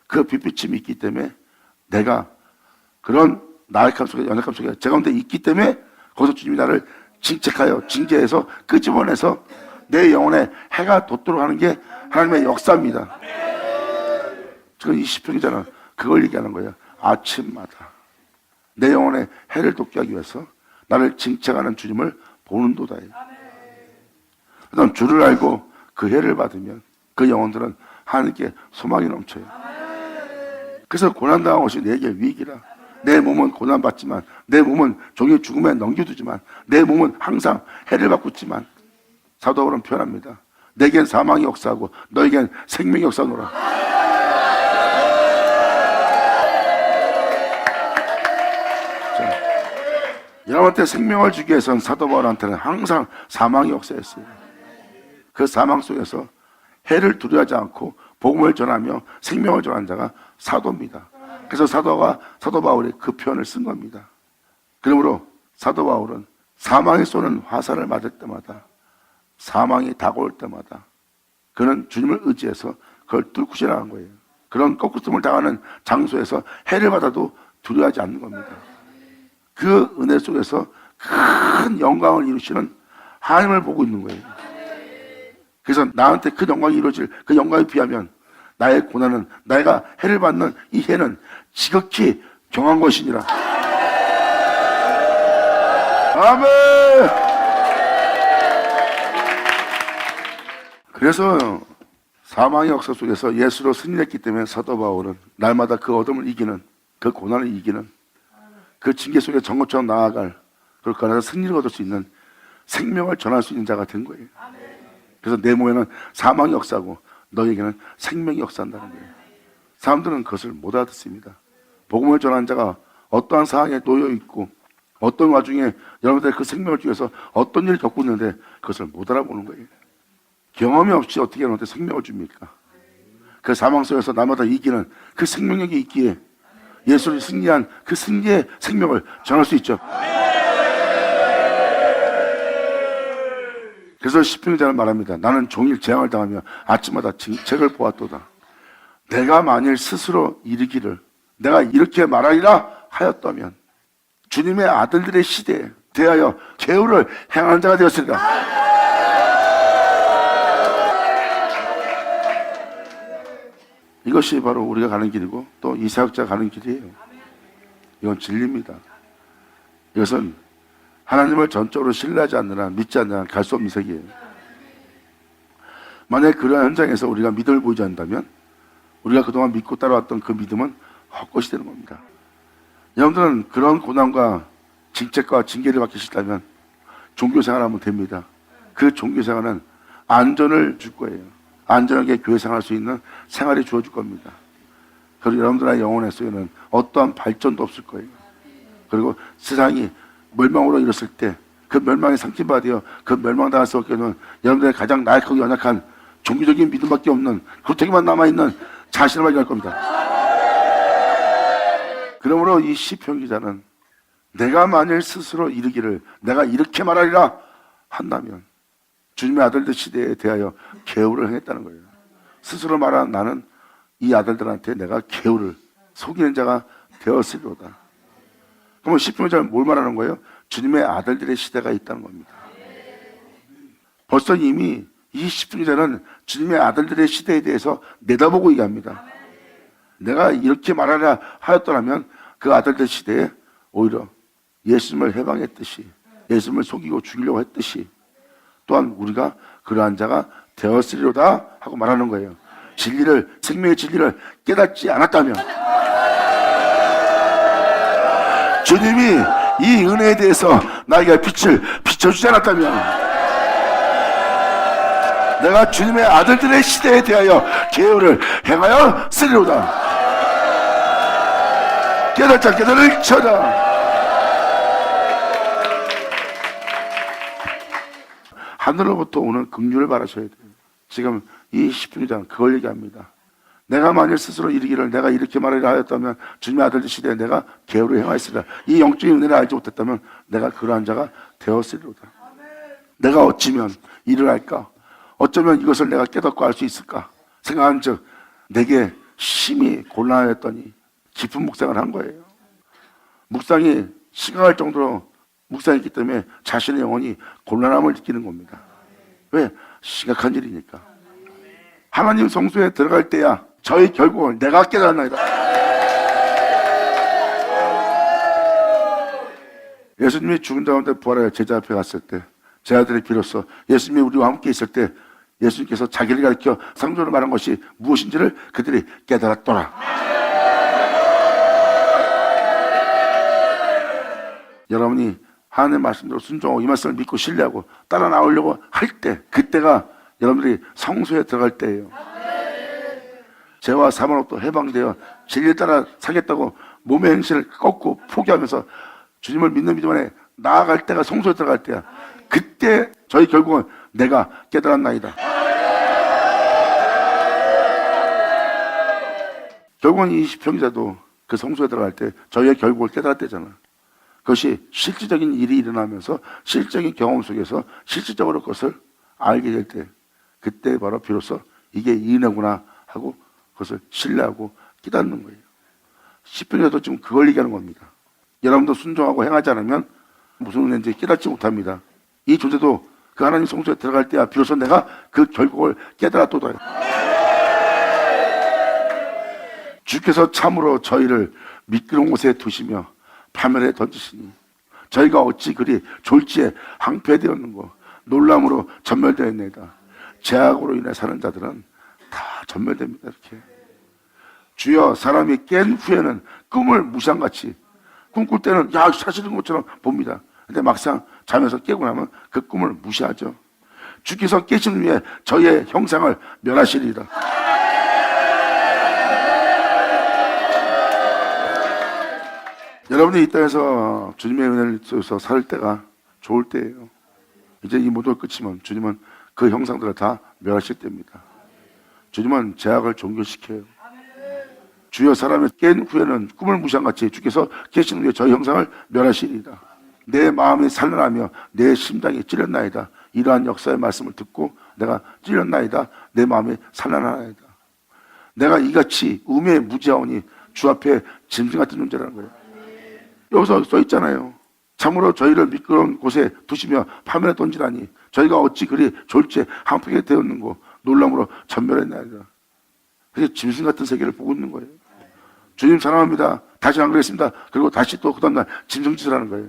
그 빛비침이 있기 때문에 내가 그런 나약함 속에, 연약함 속에 제 가운데 있기 때문에 거기서 주님이 나를 징책하여 징계해서 끄집어내서 내 영혼에 해가 돋도록 하는 게 하나님의 역사입니다. 지금 이 시편 기자는 그걸 얘기하는 거예요. 아침마다 내 영혼에 해를 돋게 하기 위해서 나를 징책하는 주님을 보는도다. 그다음 주를 알고 그 해를 받으면 그 영혼들은 하나님께 소망이 넘쳐요. 그래서 고난당한 것이 내게 위기라. 내 몸은 고난받지만, 내 몸은 종의 죽음에 넘겨두지만, 내 몸은 항상 해를 받고 있지만, 사도 바울은 표현합니다. 내겐 사망이 역사하고 너에겐 생명이 역사하노라. 여러분한테 생명을 주기 위해서는 사도 바울한테는 항상 사망이 역사했어요. 그 사망 속에서 해를 두려워하지 않고 복음을 전하며 생명을 전하는 자가 사도입니다. 그래서 사도 바울이 그 표현을 쓴 겁니다. 그러므로 사도 바울은 사망이 쏘는 화살을 맞을 때마다, 사망이 다가올 때마다 그는 주님을 의지해서 그걸 뚫고 지나간 거예요. 그런 꺾으심을 당하는 장소에서 해를 받아도 두려워하지 않는 겁니다. 그 은혜 속에서 큰 영광을 이루시는 하나님을 보고 있는 거예요. 그래서 나한테 그 영광이 이루어질 그 영광에 비하면 나의 고난은, 내가 해를 받는 이 해는 지극히 경한 것이니라. 아멘. 그래서 사망의 역사 속에서 예수로 승리했기 때문에 사도 바울은 날마다 그 어둠을 이기는, 그 고난을 이기는, 그 징계 속에 정거처럼 나아갈, 그리고 그 안에서 승리를 얻을 수 있는 생명을 전할 수 있는 자가 된 거예요. 그래서 내 몸에는 사망이 역사하고 너에게는 생명이 역사한다는 거예요. 사람들은 그것을 못 알아듣습니다. 복음을 전하는 자가 어떠한 상황에 놓여 있고 어떤 와중에 여러분들 그 생명을 주면서 어떤 일을 겪고 있는데 그것을 못 알아보는 거예요. 경험이 없이 어떻게 여러분한테 생명을 줍니까? 그 사망 속에서 날마다 이기는 그 생명력이 있기에 예수를 승리한 그 승리의 생명을 전할 수 있죠. 그래서 시편자는 말합니다. 나는 종일 재앙을 당하며 아침마다 책을 보았도다. 내가 만일 스스로 이르기를 내가 이렇게 말하리라 하였다면 주님의 아들들의 시대에 대하여 계율을 행하는 자가 되었으리라. 이것이 바로 우리가 가는 길이고 또 이사역자가 가는 길이에요. 이건 진리입니다. 이것은 하나님을 전적으로 신뢰하지 않는 한, 믿지 않는 한 갈 수 없는 세계예요. 만약 그러한 현장에서 우리가 믿음을 보이지 않는다면 우리가 그동안 믿고 따라왔던 그 믿음은 헛것이 되는 겁니다. 여러분들은 그런 고난과 징책과 징계를 받기 싫다면 종교생활하면 됩니다. 그 종교생활은 안전을 줄 거예요. 안전하게 교회 생활할 수 있는 생활이 주어질 겁니다. 그리고 여러분들의 영혼의 속에는 어떠한 발전도 없을 거예요. 그리고 세상이 멸망으로 이뤘을 때 그 멸망에 상징받아 그 멸망당할 수밖에 없는 여러분들의 가장 나약하고 연약한 종교적인 믿음밖에 없는 그렇게만 남아있는 자신을 발견할 겁니다. 그러므로 이 시편 기자는 내가 만일 스스로 이르기를 내가 이렇게 말하리라 한다면 주님의 아들들 시대에 대하여 계율을 행했다는 거예요. 스스로 말한 나는 이 아들들한테 내가 계율을 속이는 자가 되었으리로다. 그러면 시편 기자는 뭘 말하는 거예요? 주님의 아들들의 시대가 있다는 겁니다. 벌써 이미 이 시편 기자는 주님의 아들들의 시대에 대해서 내다보고 얘기합니다. 내가 이렇게 말하라 하였더라면 그 아들들 시대에 오히려 예수님을 해방했듯이 예수님을 속이고 죽이려고 했듯이 또한 우리가 그러한 자가 되었으리로다 하고 말하는 거예요. 진리를, 생명의 진리를 깨닫지 않았다면 주님이 이 은혜에 대해서 나에게 빛을 비춰주지 않았다면 내가 주님의 아들들의 시대에 대하여 계율을 행하여 쓰리로다. 깨닫자 깨달을 쳐라. 하늘로부터 오는 긍휼을 바라셔야 돼요. 지금 이 10분이장 그걸 얘기합니다. 내가 만일 스스로 이르기를 내가 이렇게 말하려 하였다면 주님의 아들들 시대에 내가 계율을 행하였으리라. 이 영적인 은혜를 알지 못했다면 내가 그러한 자가 되었으리로다. 내가 어찌면 일을 할까? 어쩌면 이것을 내가 깨닫고 알 수 있을까? 생각한 즉 내게 심히 곤란하였더니 깊은 묵상을 한 거예요. 묵상이 심각할 정도로 묵상했기 때문에 자신의 영혼이 곤란함을 느끼는 겁니다. 왜? 심각한 일이니까. 하나님 성소에 들어갈 때야 저희 결국은 내가 깨달았나이다. 예수님이 죽은 가운데 부활하여 제자 앞에 갔을 때 제자들이 비로소 예수님이 우리와 함께 있을 때 예수님께서 자기를 가리켜 상조로 말한 것이 무엇인지를 그들이 깨달았더라. 여러분이 하나님의 말씀대로 순종하고 이 말씀을 믿고 신뢰하고 따라 나오려고 할 때, 그때가 여러분들이 성소에 들어갈 때예요. 죄와 사망으로부터 해방되어 진리를 따라 살겠다고 몸의 행실을 꺾고 포기하면서 주님을 믿는 믿음 안에 나아갈 때가 성소에 들어갈 때야. 그때 저희 결국은 내가 깨달았나이다. 결국은 이 시편기자도 그 성소에 들어갈 때 저희의 결국을 깨달았대잖아. 그것이 실질적인 일이 일어나면서 실질적인 경험 속에서 실질적으로 그것을 알게 될 때, 그때 바로 비로소 이게 은혜구나 하고 그것을 신뢰하고 깨닫는 거예요. 시편에도 지금 그걸 얘기하는 겁니다. 여러분도 순종하고 행하지 않으면 무슨 은혜인지 깨닫지 못합니다. 이 존재도 그 하나님 성소에 들어갈 때야 비로소 내가 그 결국을 깨달았도다. 주께서 참으로 저희를 미끄러운 곳에 두시며 파멸에 던지시니 저희가 어찌 그리 졸지에 항폐되었는고 놀람으로 전멸되었나이다. 죄악으로 인해 사는 자들은 다 전멸됩니다. 이렇게 주여, 사람이 깬 후에는 꿈을 무시한같이 꿈꿀 때는 야 사실인 것처럼 봅니다. 근데 막상 자면서 깨고 나면 그 꿈을 무시하죠. 주께서 깨신 후에 저희의 형상을 멸하시리라. 여러분이 이 땅에서 주님의 은혜를 입어서 살 때가 좋을 때예요. 이제 이 모두가 끝이면 주님은 그 형상들을 다 멸하실 때입니다. 주님은 죄악을 종결시켜요. 주여, 사람이 깬 후에는 꿈을 무시한같이 주께서 계신 후에 저희 형상을 멸하시리라. 내 마음이 산란하며 내 심장이 찔렸나이다. 이러한 역사의 말씀을 듣고 내가 찔렸나이다. 내 마음이 산란하나이다. 내가 이같이 우매에 무지하오니 주 앞에 짐승 같은 존재라는 거예요. 여기서 써 있잖아요. 참으로 저희를 미끄러운 곳에 두시며 파멸에 던지라니 저희가 어찌 그리 졸지에 항폐하게 되었는고 놀람으로 전멸했나이다. 그래서 짐승 같은 세계를 보고 있는 거예요. 주님 사랑합니다. 다시 안 그랬습니다. 그리고 다시 또 그 다음날 짐승짓을 하는 거예요.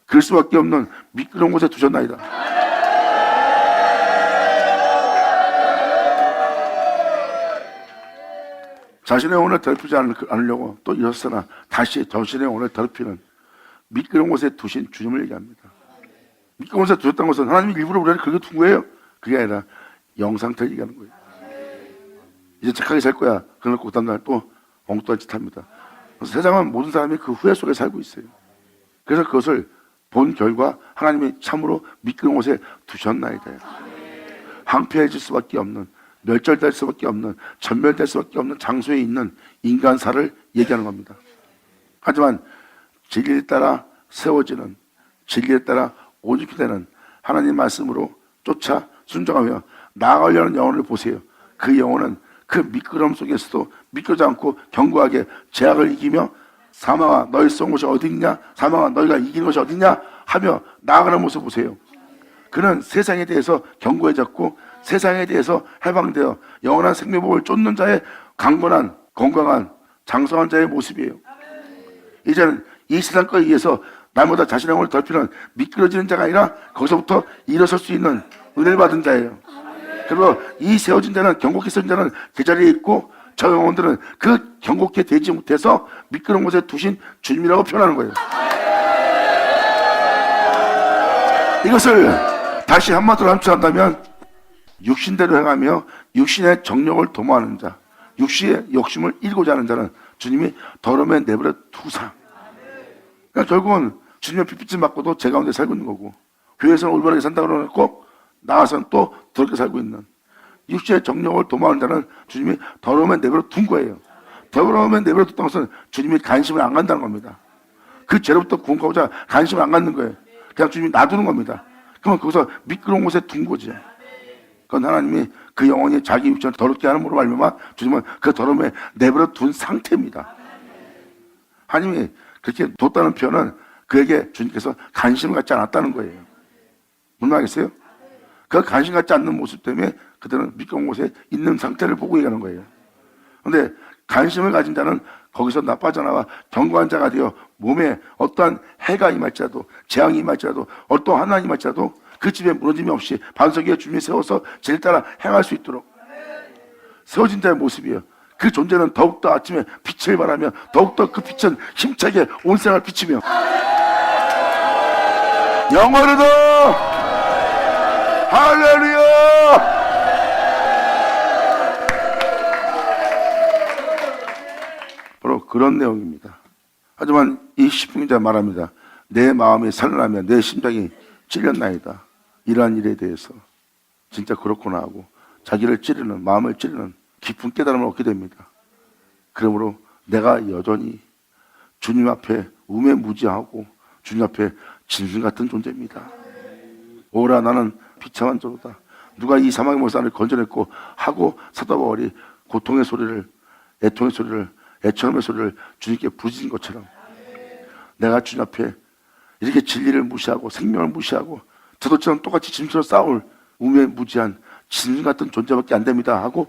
그럴 수밖에 없는 미끄러운 곳에 두셨나이다. 자신의 영혼을 더럽히지 않으려고 또 일어서나 다시 자신의 영혼을 더럽히는 미끄러운 곳에 두신 주님을 얘기합니다. 미끄러운 곳에 두셨다는 것은 하나님이 일부러 우리를 그렇게 둔 거예요. 그게 아니라 영상태를 얘기하는 거예요. 이제 착하게 살 거야. 그러놓고 그 다음날 또 엉뚱한 짓 합니다. 그래서 세상은 모든 사람이 그 후회 속에 살고 있어요. 그래서 그것을 본 결과 하나님이 참으로 미끄러운 곳에 두셨나이다. 항폐해질 수밖에 없는, 멸절될 수밖에 없는, 전멸될 수밖에 없는 장소에 있는 인간사를 얘기하는 겁니다. 하지만 진리에 따라 세워지는, 진리에 따라 오죽게 되는 하나님 말씀으로 쫓아 순종하며 나아가려는 영혼을 보세요. 그 영혼은 그 미끄러움 속에서도 미끄러지 않고 견고하게 죄악을 이기며 사망아 너희 쏜 곳이 어디 있냐? 사망아 너희가 이긴 것이 어디 있냐? 하며 나아가는 모습 보세요. 그는 세상에 대해서 견고해졌고 세상에 대해서 해방되어 영원한 생명복을 쫓는 자의 강건한 건강한 장성한 자의 모습이에요. 이제는 이 세상 거에 의해서 날마다 자신의 영혼을 더럽히는 미끄러지는 자가 아니라 거기서부터 일어설 수 있는 은혜를 받은 자예요. 그리고 이 세워진 자는, 견고히 세워진 자는 제자리에 있고 저 영혼들은 그 견고히 되지 못해서 미끄러운 곳에 두신 주님이라고 표현하는 거예요. 이것을 다시 한마디로 함축한다면 육신대로 행하며 육신의 정욕을 도모하는 자, 육신의 욕심을 이루고자 하는 자는 주님이 더러움에 내버려 두사. 그러니까 결국은 주님의 핏빛을 맞고도 제 가운데 살고 있는 거고, 교회에서는 올바르게 산다고 그러고 나가서는 또 더럽게 살고 있는 육신의 정욕을 도모하는 자는 주님이 더러움에 내버려 둔 거예요. 더러움에 내버려 뒀다는 것은 주님이 관심을 안 간다는 겁니다. 그 죄로부터 구원하고자 관심을 안 갖는 거예요. 그냥 주님이 놔두는 겁니다. 그러면 거기서 미끄러운 곳에 둔 거죠. 그건 하나님이 그 영혼이 자기 육신을 더럽게 하는으로 말미암아 주님은 그 더러움에 내버려 둔 상태입니다. 하나님이 그렇게 뒀다는 표현은 그에게 주님께서 관심을 갖지 않았다는 거예요. 무슨 말이겠어요? 그 관심 갖지 않는 모습 때문에 그들은 미끄러운 곳에 있는 상태를 보고 얘기하는 거예요. 그런데 관심을 가진 자는 거기서 빠져나와 견고한 자가 되어 몸에 어떠한 해가 임할지라도, 재앙이 임할지라도, 어떠한 하나님이 임할지라도 그 집에 무너짐이 없이 반석 위에 주님이 세워서 진리 따라 행할 수 있도록 세워진 자의 모습이에요. 그 존재는 더욱더 아침에 빛을 발하며 더욱더 그 빛은 힘차게 온 세상을 비치며 영원히도 할렐루야. 바로 그런 내용입니다. 하지만 이 시편기자 말합니다. 내 마음이 살아나며 내 심장이 찔렸나이다. 이러한 일에 대해서 진짜 그렇구나 하고 자기를 찌르는, 마음을 찌르는 깊은 깨달음을 얻게 됩니다. 그러므로 내가 여전히 주님 앞에 우매무지하고 주님 앞에 짐승 같은 존재입니다. 오라 나는 비참한 자로다. 누가 이 사망의 모산을 건져냈고 하고 사도 바울이 고통의 소리를, 애통의 소리를, 애처럼의 소리를 주님께 부르짖은 것처럼 내가 주님 앞에 이렇게 진리를 무시하고 생명을 무시하고 저도처럼 똑같이 짐승으로 싸울 우매무지한 짐승 같은 존재밖에 안 됩니다 하고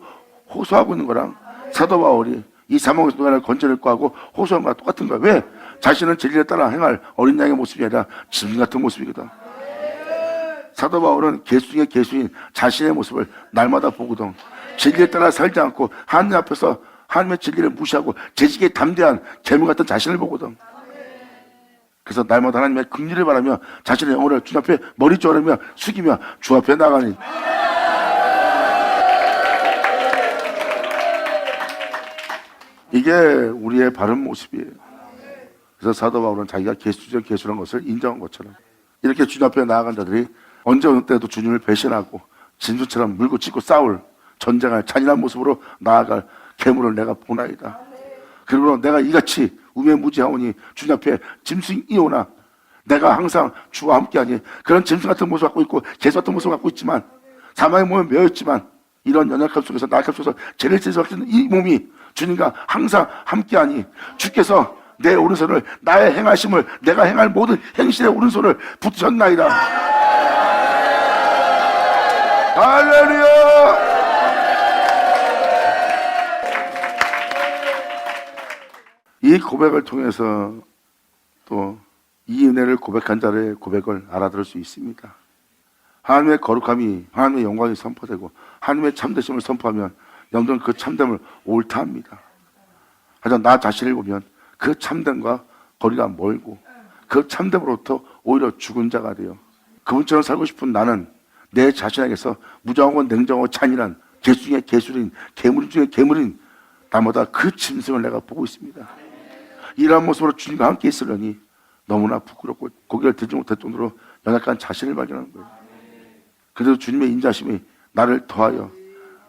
호소하고 있는 거랑 사도 바울이 이 사망의 모산을 건져냈고 하고 호소한 거랑 똑같은 거야. 왜? 자신은 진리에 따라 행할 어린 양의 모습이 아니라 짐승 같은 모습이거든. 사도 바울은 개수 중에 개수인 자신의 모습을 날마다 보거든. 진리에 따라 살지 않고 하나님 앞에서 하나님의 진리를 무시하고 재직에 담대한 괴물 같은 자신을 보거든. 그래서 날마다 하나님의 긍휼을 바라며 자신의 영혼을 주 앞에 머리 조아리며 숙이며 주 앞에 나가니 이게 우리의 바른 모습이에요. 그래서 사도 바울은 자기가 개수적 개수라는 것을 인정한 것처럼 이렇게 주님 앞에 나아간 자들이 언제 어느 때도 주님을 배신하고 진주처럼 물고 찢고 싸울 전쟁할 잔인한 모습으로 나아갈 괴물을 내가 보나이다. 그러므로 내가 이같이 우매무지하오니 주님 앞에 짐승이오나 내가 항상 주와 함께하니 그런 짐승 같은 모습을 갖고 있고 개수 같은 모습을 갖고 있지만 사망의 몸에 매였지만 이런 연약함 속에서 나약함 속에서 죄를 지을 수 있는 이 몸이 주님과 항상 함께하니 주께서 내 오른손을 나의 행하심을 내가 행할 모든 행실의 오른손을 붙으셨나이다. 할렐루야. 이 고백을 통해서 또 이 은혜를 고백한 자의 고백을 알아들을 수 있습니다. 하나님의 거룩함이, 하나님의 영광이 선포되고 하나님의 참되심을 선포하면 영들은 그 참됨을 옳다 합니다. 하지만 나 자신을 보면 그 참됨과 거리가 멀고 그 참됨으로부터 오히려 죽은 자가 돼요. 그분처럼 살고 싶은 나는 내 자신에게서 무정하고 냉정하고 잔인한 개수 중에 개수인, 괴물 중에 괴물인 나마다 그 짐승을 내가 보고 있습니다. 이러한 모습으로 주님과 함께 있으려니 너무나 부끄럽고 고개를 들지 못할 정도로 연약한 자신을 발견하는 거예요. 그래도 주님의 인자심이 나를 더하여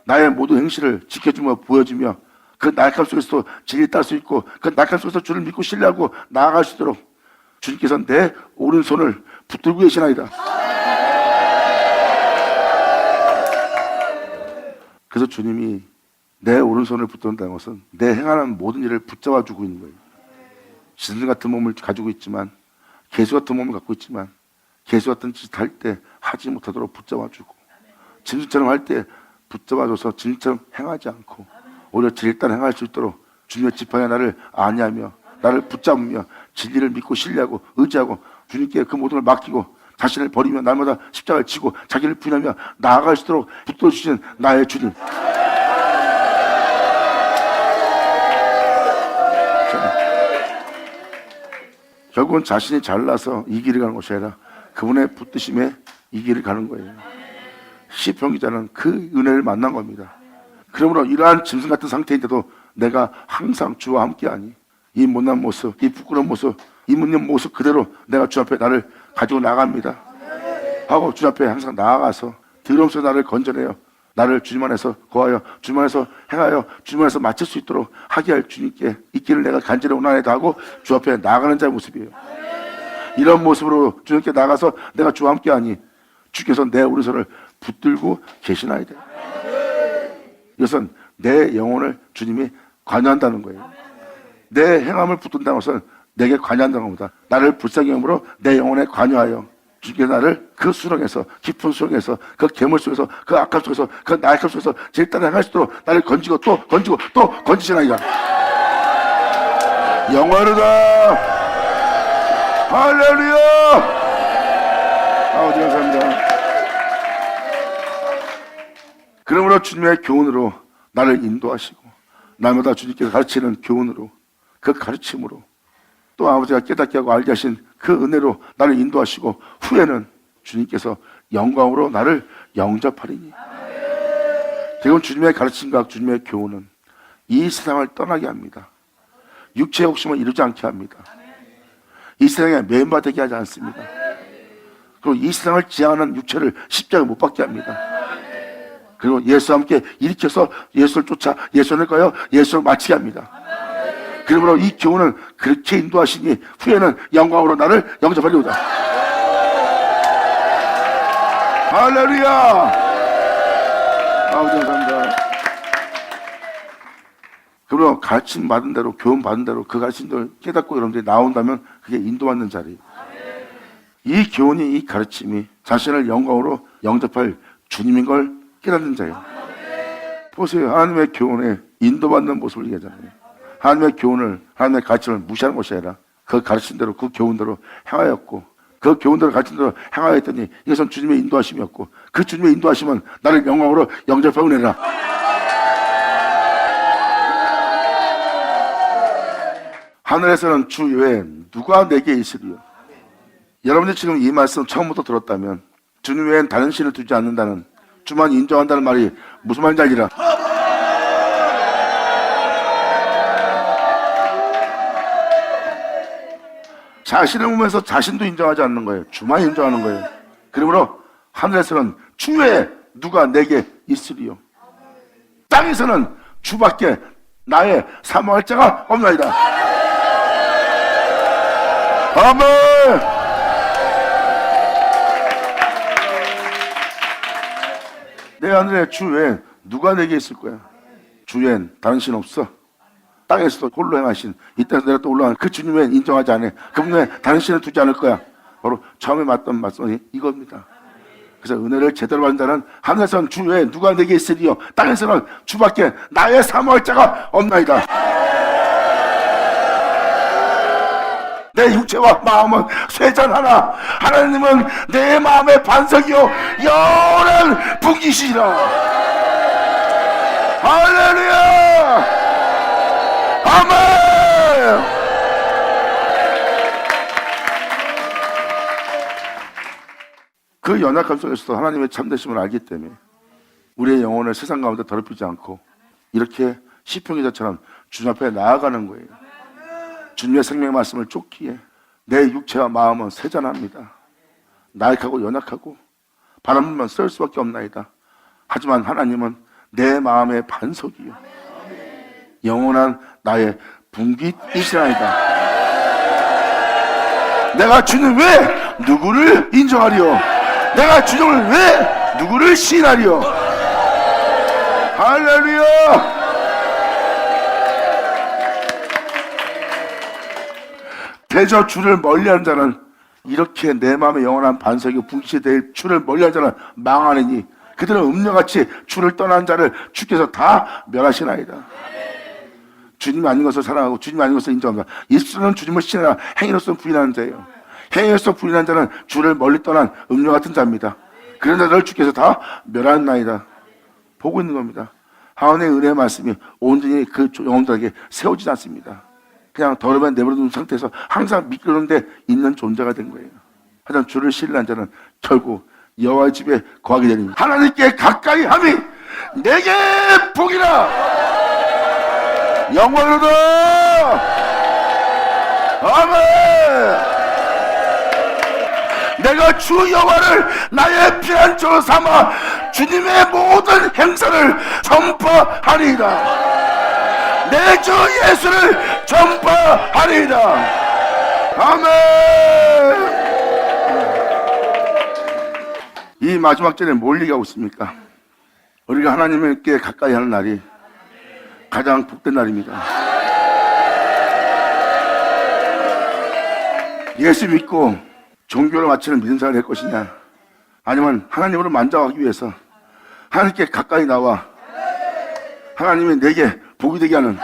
나의 모든 행실을 지켜주며 보여주며 그 날감 속에서도 진리를 따를 수 있고 그 날감 속에서 주를 믿고 신뢰하고 나아갈 수 있도록 주님께서 내 오른손을 붙들고 계시나이다. 그래서 주님이 내 오른손을 붙든다는 것은 내 행하는 모든 일을 붙잡아 주고 있는 거예요. 짐승 같은 몸을 가지고 있지만 개수 같은 몸을 갖고 있지만 개수 같은 짓 할 때 하지 못하도록 붙잡아 주고 짐승처럼 할 때 붙잡아 줘서 짐승처럼 행하지 않고 오히려 진리를 따라 행할 수 있도록 주님의 지팡이에 나를 안위하며 나를 붙잡으며 진리를 믿고 신뢰하고 의지하고 주님께 그 모든 걸 맡기고 자신을 버리며 날마다 십자가를 지고 자기를 부인하며 나아갈 수 있도록 붙들어주시는 나의 주님. 결국은 자신이 잘나서 이 길을 가는 것이 아니라 그분의 붙드심에 이 길을 가는 거예요. 시편 기자는 그 은혜를 만난 겁니다. 그러므로 이러한 짐승 같은 상태인데도 내가 항상 주와 함께하니 이 못난 모습, 이 부끄러운 모습, 이 묻는 모습 그대로 내가 주 앞에 나를 가지고 나갑니다 하고 주 앞에 항상 나아가서 더러움 속에 나를 건져내요. 나를 주님 안에서 거하여 주님 안에서 행하여 주님 안에서 마칠 수 있도록 하게 할 주님께 이 길을 내가 간절히 원하다 하고 주 앞에 나아가는 자의 모습이에요. 이런 모습으로 주님께 나가서 내가 주와 함께하니 주께서 내 오른손을 붙들고 계시나이다. 이것은 내 영혼을 주님이 관여한다는 거예요. 내 행함을 붙든다는 것은 내게 관여한다는 겁니다. 나를 불쌍히 여김으로 내 영혼에 관여하여 주께서 나를 그 수렁에서 깊은 수렁에서 그 괴물 속에서 그 악함 속에서 그 나약함 속에서 제일 따라 행할 수 있도록 나를 건지고 또 건지고 또 건지시나이다. 영원하다. 할렐루야. 아버지 감사합니다. 그러므로 주님의 교훈으로 나를 인도하시고 날마다 주님께서 가르치는 교훈으로 그 가르침으로 또 아버지가 깨닫게 하고 알게 하신 그 은혜로 나를 인도하시고 후에는 주님께서 영광으로 나를 영접하리니. 지금 주님의 가르침과 주님의 교훈은 이 세상을 떠나게 합니다. 육체의 욕심을 이루지 않게 합니다. 이 세상에 매인바되게 하지 않습니다. 그리고 이 세상을 지향하는 육체를 십자가에 못 박게 합니다. 그리고 예수와 함께 일으켜서 예수를 쫓아 예수를 가요 예수를 마치게 합니다. 그러므로 이 교훈은 그렇게 인도하시니 후에는 영광으로 나를 영접하리로다. 할렐루야. 아버지 감사합니다. 그러므로 가르침 받은 대로 교훈 받은 대로 그 가르침을 깨닫고 여러분들이 나온다면 그게 인도받는 자리. 이 교훈이 이 가르침이 자신을 영광으로 영접할 주님인 걸 깨닫는 자예요. 보세요. 하나님의 교훈에 인도받는 모습을 얘기하잖아요. 하나님의 교훈을, 하나님의 가르침을 무시하는 것이 아니라 그 가르침대로 그 교훈대로 행하였고 그 교훈대로 가르침대로 행하였더니 이것은 주님의 인도하심이었고 그 주님의 인도하심은 나를 영광으로 영접하고 내라. 하늘에서는 주 외에 누가 내게 있으리요. 여러분들 지금 이 말씀 처음부터 들었다면 주님 외엔 다른 신을 두지 않는다는, 주만 인정한다는 말이 무슨 말인지 알리라. 자신을 보면서 자신도 인정하지 않는 거예요. 주만 인정하는 거예요. 그러므로 하늘에서는 주 외에 누가 내게 있으리요. 땅에서는 주밖에 나의 사모할 자가 없나이다. 아멘. 내 하늘에 주 외에 누가 내게 있을 거야. 주 외엔 다른 신 없어. 땅에서도 홀로 행하신 이 땅에서 내가 또 올라간 그 주님 외엔 인정하지 않아. 그분 외에 다른 신을 두지 않을 거야. 바로 처음에 맞던 말씀이 이겁니다. 그래서 은혜를 제대로 받는 자는 하늘에서는 주 외에 누가 내게 있으리요. 땅에서는 주밖에 나의 사모할 자가 없나이다. 내 육체와 마음은 쇠잔하나 하나님은 내 마음의 반석이요 영원한 분기시라. 할렐루야. 아멘. 그 연약함 속에서도 하나님의 참되심을 알기 때문에 우리의 영혼을 세상 가운데 더럽히지 않고 이렇게 시편 기자처럼 주님 앞에 나아가는 거예요. 주님의 생명의 말씀을 쫓기에 내 육체와 마음은 세잔합니다. 나약하고 연약하고 바람만 쏠 수밖에 없나이다. 하지만 하나님은 내 마음의 반석이요 영원한 나의 분깃이시나이다. 내가 주는 왜 누구를 인정하리요? 내가 주님을 왜 누구를 시인하리요? 할렐루야. 대저 주를 멀리하는 자는 이렇게 내 마음의 영원한 반석이 분깃이 될 주를 멀리하는 자는 망하느니 그들은 음녀같이 주를 떠난 자를 주께서 다 멸하시나이다. 주님이 아닌 것을 사랑하고 주님이 아닌 것을 인정한다. 입술은 주님을 신하나 행위로서는 부인하는 자예요. 행위로서 부인하는 자는 주를 멀리 떠난 음녀 같은 자입니다. 그런 자들을 주께서 다 멸하나이다. 보고 있는 겁니다. 하나님의 은혜의 말씀이 온전히 그 영혼들에게 세워지지 않습니다. 그냥 더러면 내버려둔 상태에서 항상 미끄러운데 있는 존재가 된 거예요. 하지만 주를 신뢰한 자는 결국 여호와의 집에 거하게 되는 하나님께 가까이 함이 내게 복이라. 영광으로다. 아멘. 내가 주 여호와를 나의 피난처로 삼아 주님의 모든 행사를 전파하리이다. 내 주 예수를 전파하리이다. 아멘. 이 마지막 절에 뭘 얘기하고 있습니까? 우리가 하나님께 가까이 하는 날이 가장 복된 날입니다. 예수 믿고 종교를 마치는 믿음 생활을 할 것이냐, 아니면 하나님으로 만져가기 위해서 하나님께 가까이 나와 하나님이 내게 복이 되게 하는.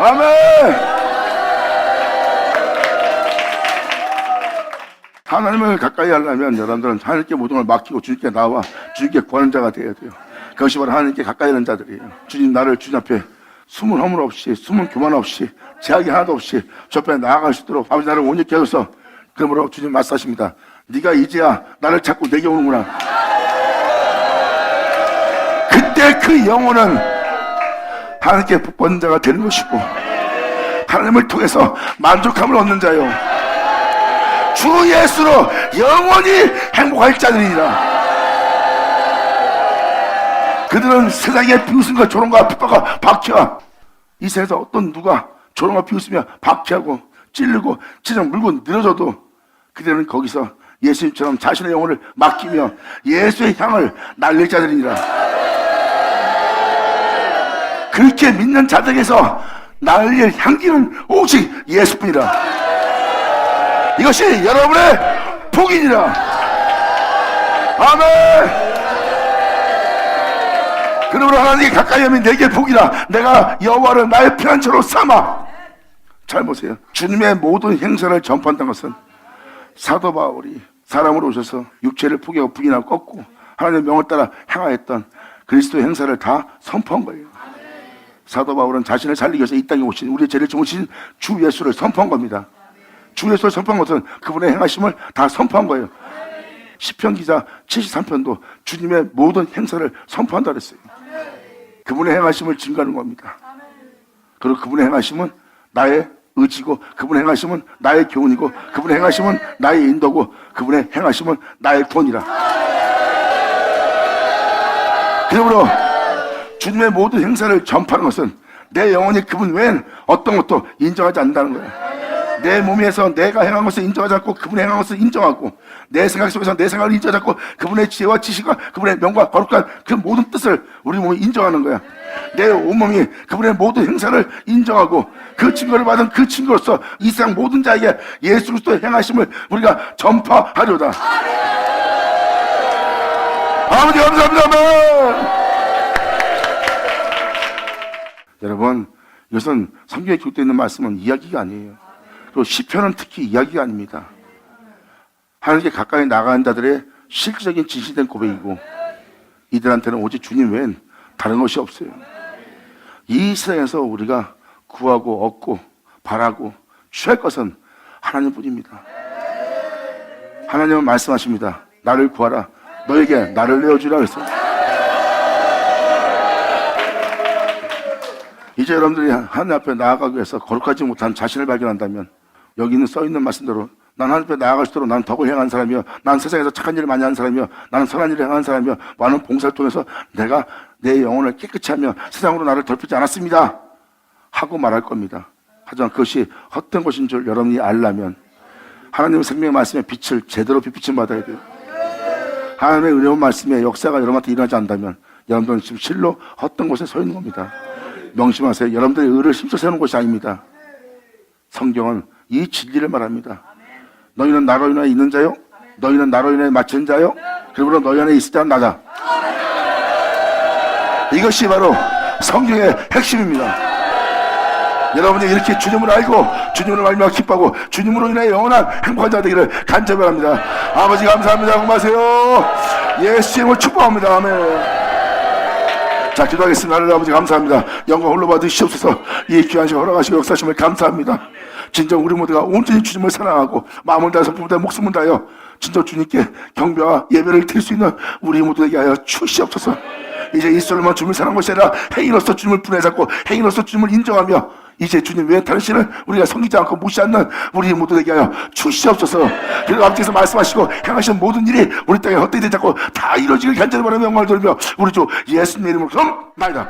아멘. 하나님을 가까이 하려면 여러분들은 하나님께 모든 걸 맡기고 주님께 나와 주님께 구하는 자가 되어야 돼요. 그것이 바로 하나님께 가까이 하는 자들이에요. 주님, 나를 주님 앞에 숨은 허물 없이, 숨은 교만 없이, 제약이 하나도 없이 저 앞에 나아갈 수 있도록 아버지 나를 온유케 하소서. 그러므로 주님 말씀하십니다. 네가 이제야 나를 찾고 내게 오는구나. 그때 그 영혼은 하나님께 복받는 자가 되는 것이고 하나님을 통해서 만족함을 얻는 자요, 주 예수로 영원히 행복할 자들이니라. 그들은 세상에 비웃음과 조롱과 핍박과 박해와 이 세상에서 어떤 누가 조롱과 비웃으며 박해하고 찔르고 지정 물고 늘어져도 그들은 거기서 예수님처럼 자신의 영혼을 맡기며 예수의 향을 날릴 자들이니라. 그렇게 믿는 자들에게서 날릴 향기는 오직 예수뿐이라. 이것이 여러분의 복이니라. 아멘. 그러므로 하나님께 가까이 하면 내게 복이라. 내가 여호와를 나의 피난처로 삼아. 잘 보세요. 주님의 모든 행사를 전파한다는 것은 사도 바울이 사람으로 오셔서 육체를 포기하고 부인하고 꺾고 하나님의 명을 따라 행하였던 그리스도의 행사를 다 선포한 거예요. 사도 바울은 자신을 살리기 위해서 이 땅에 오신 우리의 죄를 짊어지신 주 예수를 선포한 겁니다. 주 예수를 선포한 것은 그분의 행하심을 다 선포한 거예요. 시편 기자 73편도 주님의 모든 행사를 선포한다 그랬어요. 그분의 행하심을 증거하는 겁니다. 그리고 그분의 행하심은 나의 의지고, 그분의 행하심은 나의 교훈이고, 그분의 행하심은 나의 인도고, 그분의 행하심은 나의 구원이라. 그러므로 주님의 모든 행사를 전파하는 것은 내 영혼이 그분 외엔 어떤 것도 인정하지 않는다는 거예요. 내 몸에서 내가 행한 것을 인정하지 않고 그분의 행한 것을 인정하고, 내 생각 속에서 내 생각을 인정하지 않고 그분의 지혜와 지식과 그분의 명과 거룩한 그 모든 뜻을 우리 몸이 인정하는 거야. 내 온몸이 그분의 모든 행사를 인정하고 그 증거를 받은 그 증거로서 이 세상 모든 자에게 예수 그리스도의 행하심을 우리가 전파하려다. 아버지 감사합니다. 여러분, 이것은 성경에 기록되어 있는 말씀은 이야기가 아니에요. 그리고 시편은 특히 이야기가 아닙니다. 하나님께 가까이 나가는 자들의 실질적인 진실된 고백이고, 이들한테는 오직 주님 외엔 다른 것이 없어요. 이 세상에서 우리가 구하고 얻고 바라고 취할 것은 하나님뿐입니다. 하나님은 말씀하십니다. 나를 구하라. 너에게 나를 내어주라 그랬어요. 이제 여러분들이 하나님 앞에 나아가기 위해서 거룩하지 못한 자신을 발견한다면, 여기 있는 써있는 말씀대로 난 하나님 앞에 나아갈 수 있도록 난 덕을 행한 사람이요, 난 세상에서 착한 일을 많이 하는 사람이요, 나는 선한 일을 행한 사람이요, 많은 봉사를 통해서 내가 내 영혼을 깨끗이 하며 세상으로 나를 더럽히지 않았습니다 하고 말할 겁니다. 하지만 그것이 헛된 것인 줄 여러분이 알려면 하나님의 생명의 말씀의 빛을 제대로 빛을 받아야 돼요. 하나님의 은혜로운 말씀의 역사가 여러분한테 일어나지 않는다면 여러분들은 지금 실로 헛된 곳에 서 있는 겁니다. 명심하세요. 여러분들의 의를 힘써 세우는 것이 아닙니다. 성경은 이 진리를 말합니다. 너희는 나로 인해 있는 자요, 너희는 나로 인해 마치는 자요, 그러므로 너희 안에 있을 자는 나다. 이것이 바로 성경의 핵심입니다. 여러분이 이렇게 주님을 알고 주님을 알며 기뻐하고 주님으로 인해 영원한 행복한 자 되기를 간절히 바랍니다. 아버지 감사합니다. 고마세요. 예수 이름으로 축복합니다. 아멘. 자, 기도하겠습니다. 하나님 아버지 감사합니다. 영광 홀로 받으시옵소서. 이 귀한 시간 허락하시고 역사하심을 감사합니다. 진정 우리 모두가 온전히 주님을 사랑하고 마음을 다해서 부부다 목숨을 다하여 진정 주님께 경배와 예배를 드릴 수 있는 우리 모두에게 하여 주시옵소서. 이제 입술로만 주님을 사랑하는 것이 아니라 행위로서 주님을 분해잡고 행위로서 주님을 인정하며 이제 주님 외에 다른 신을 우리가 섬기지 않고 무시하는 우리 모두에게 하여 주시옵소서. 그리고 아버지께서 말씀하시고 행하시는 모든 일이 우리 땅에 헛되이 되지 않고 다 이루어지길 간절히 바라며 영광을 돌리며 우리 주 예수님의 이름으로 기도합니다.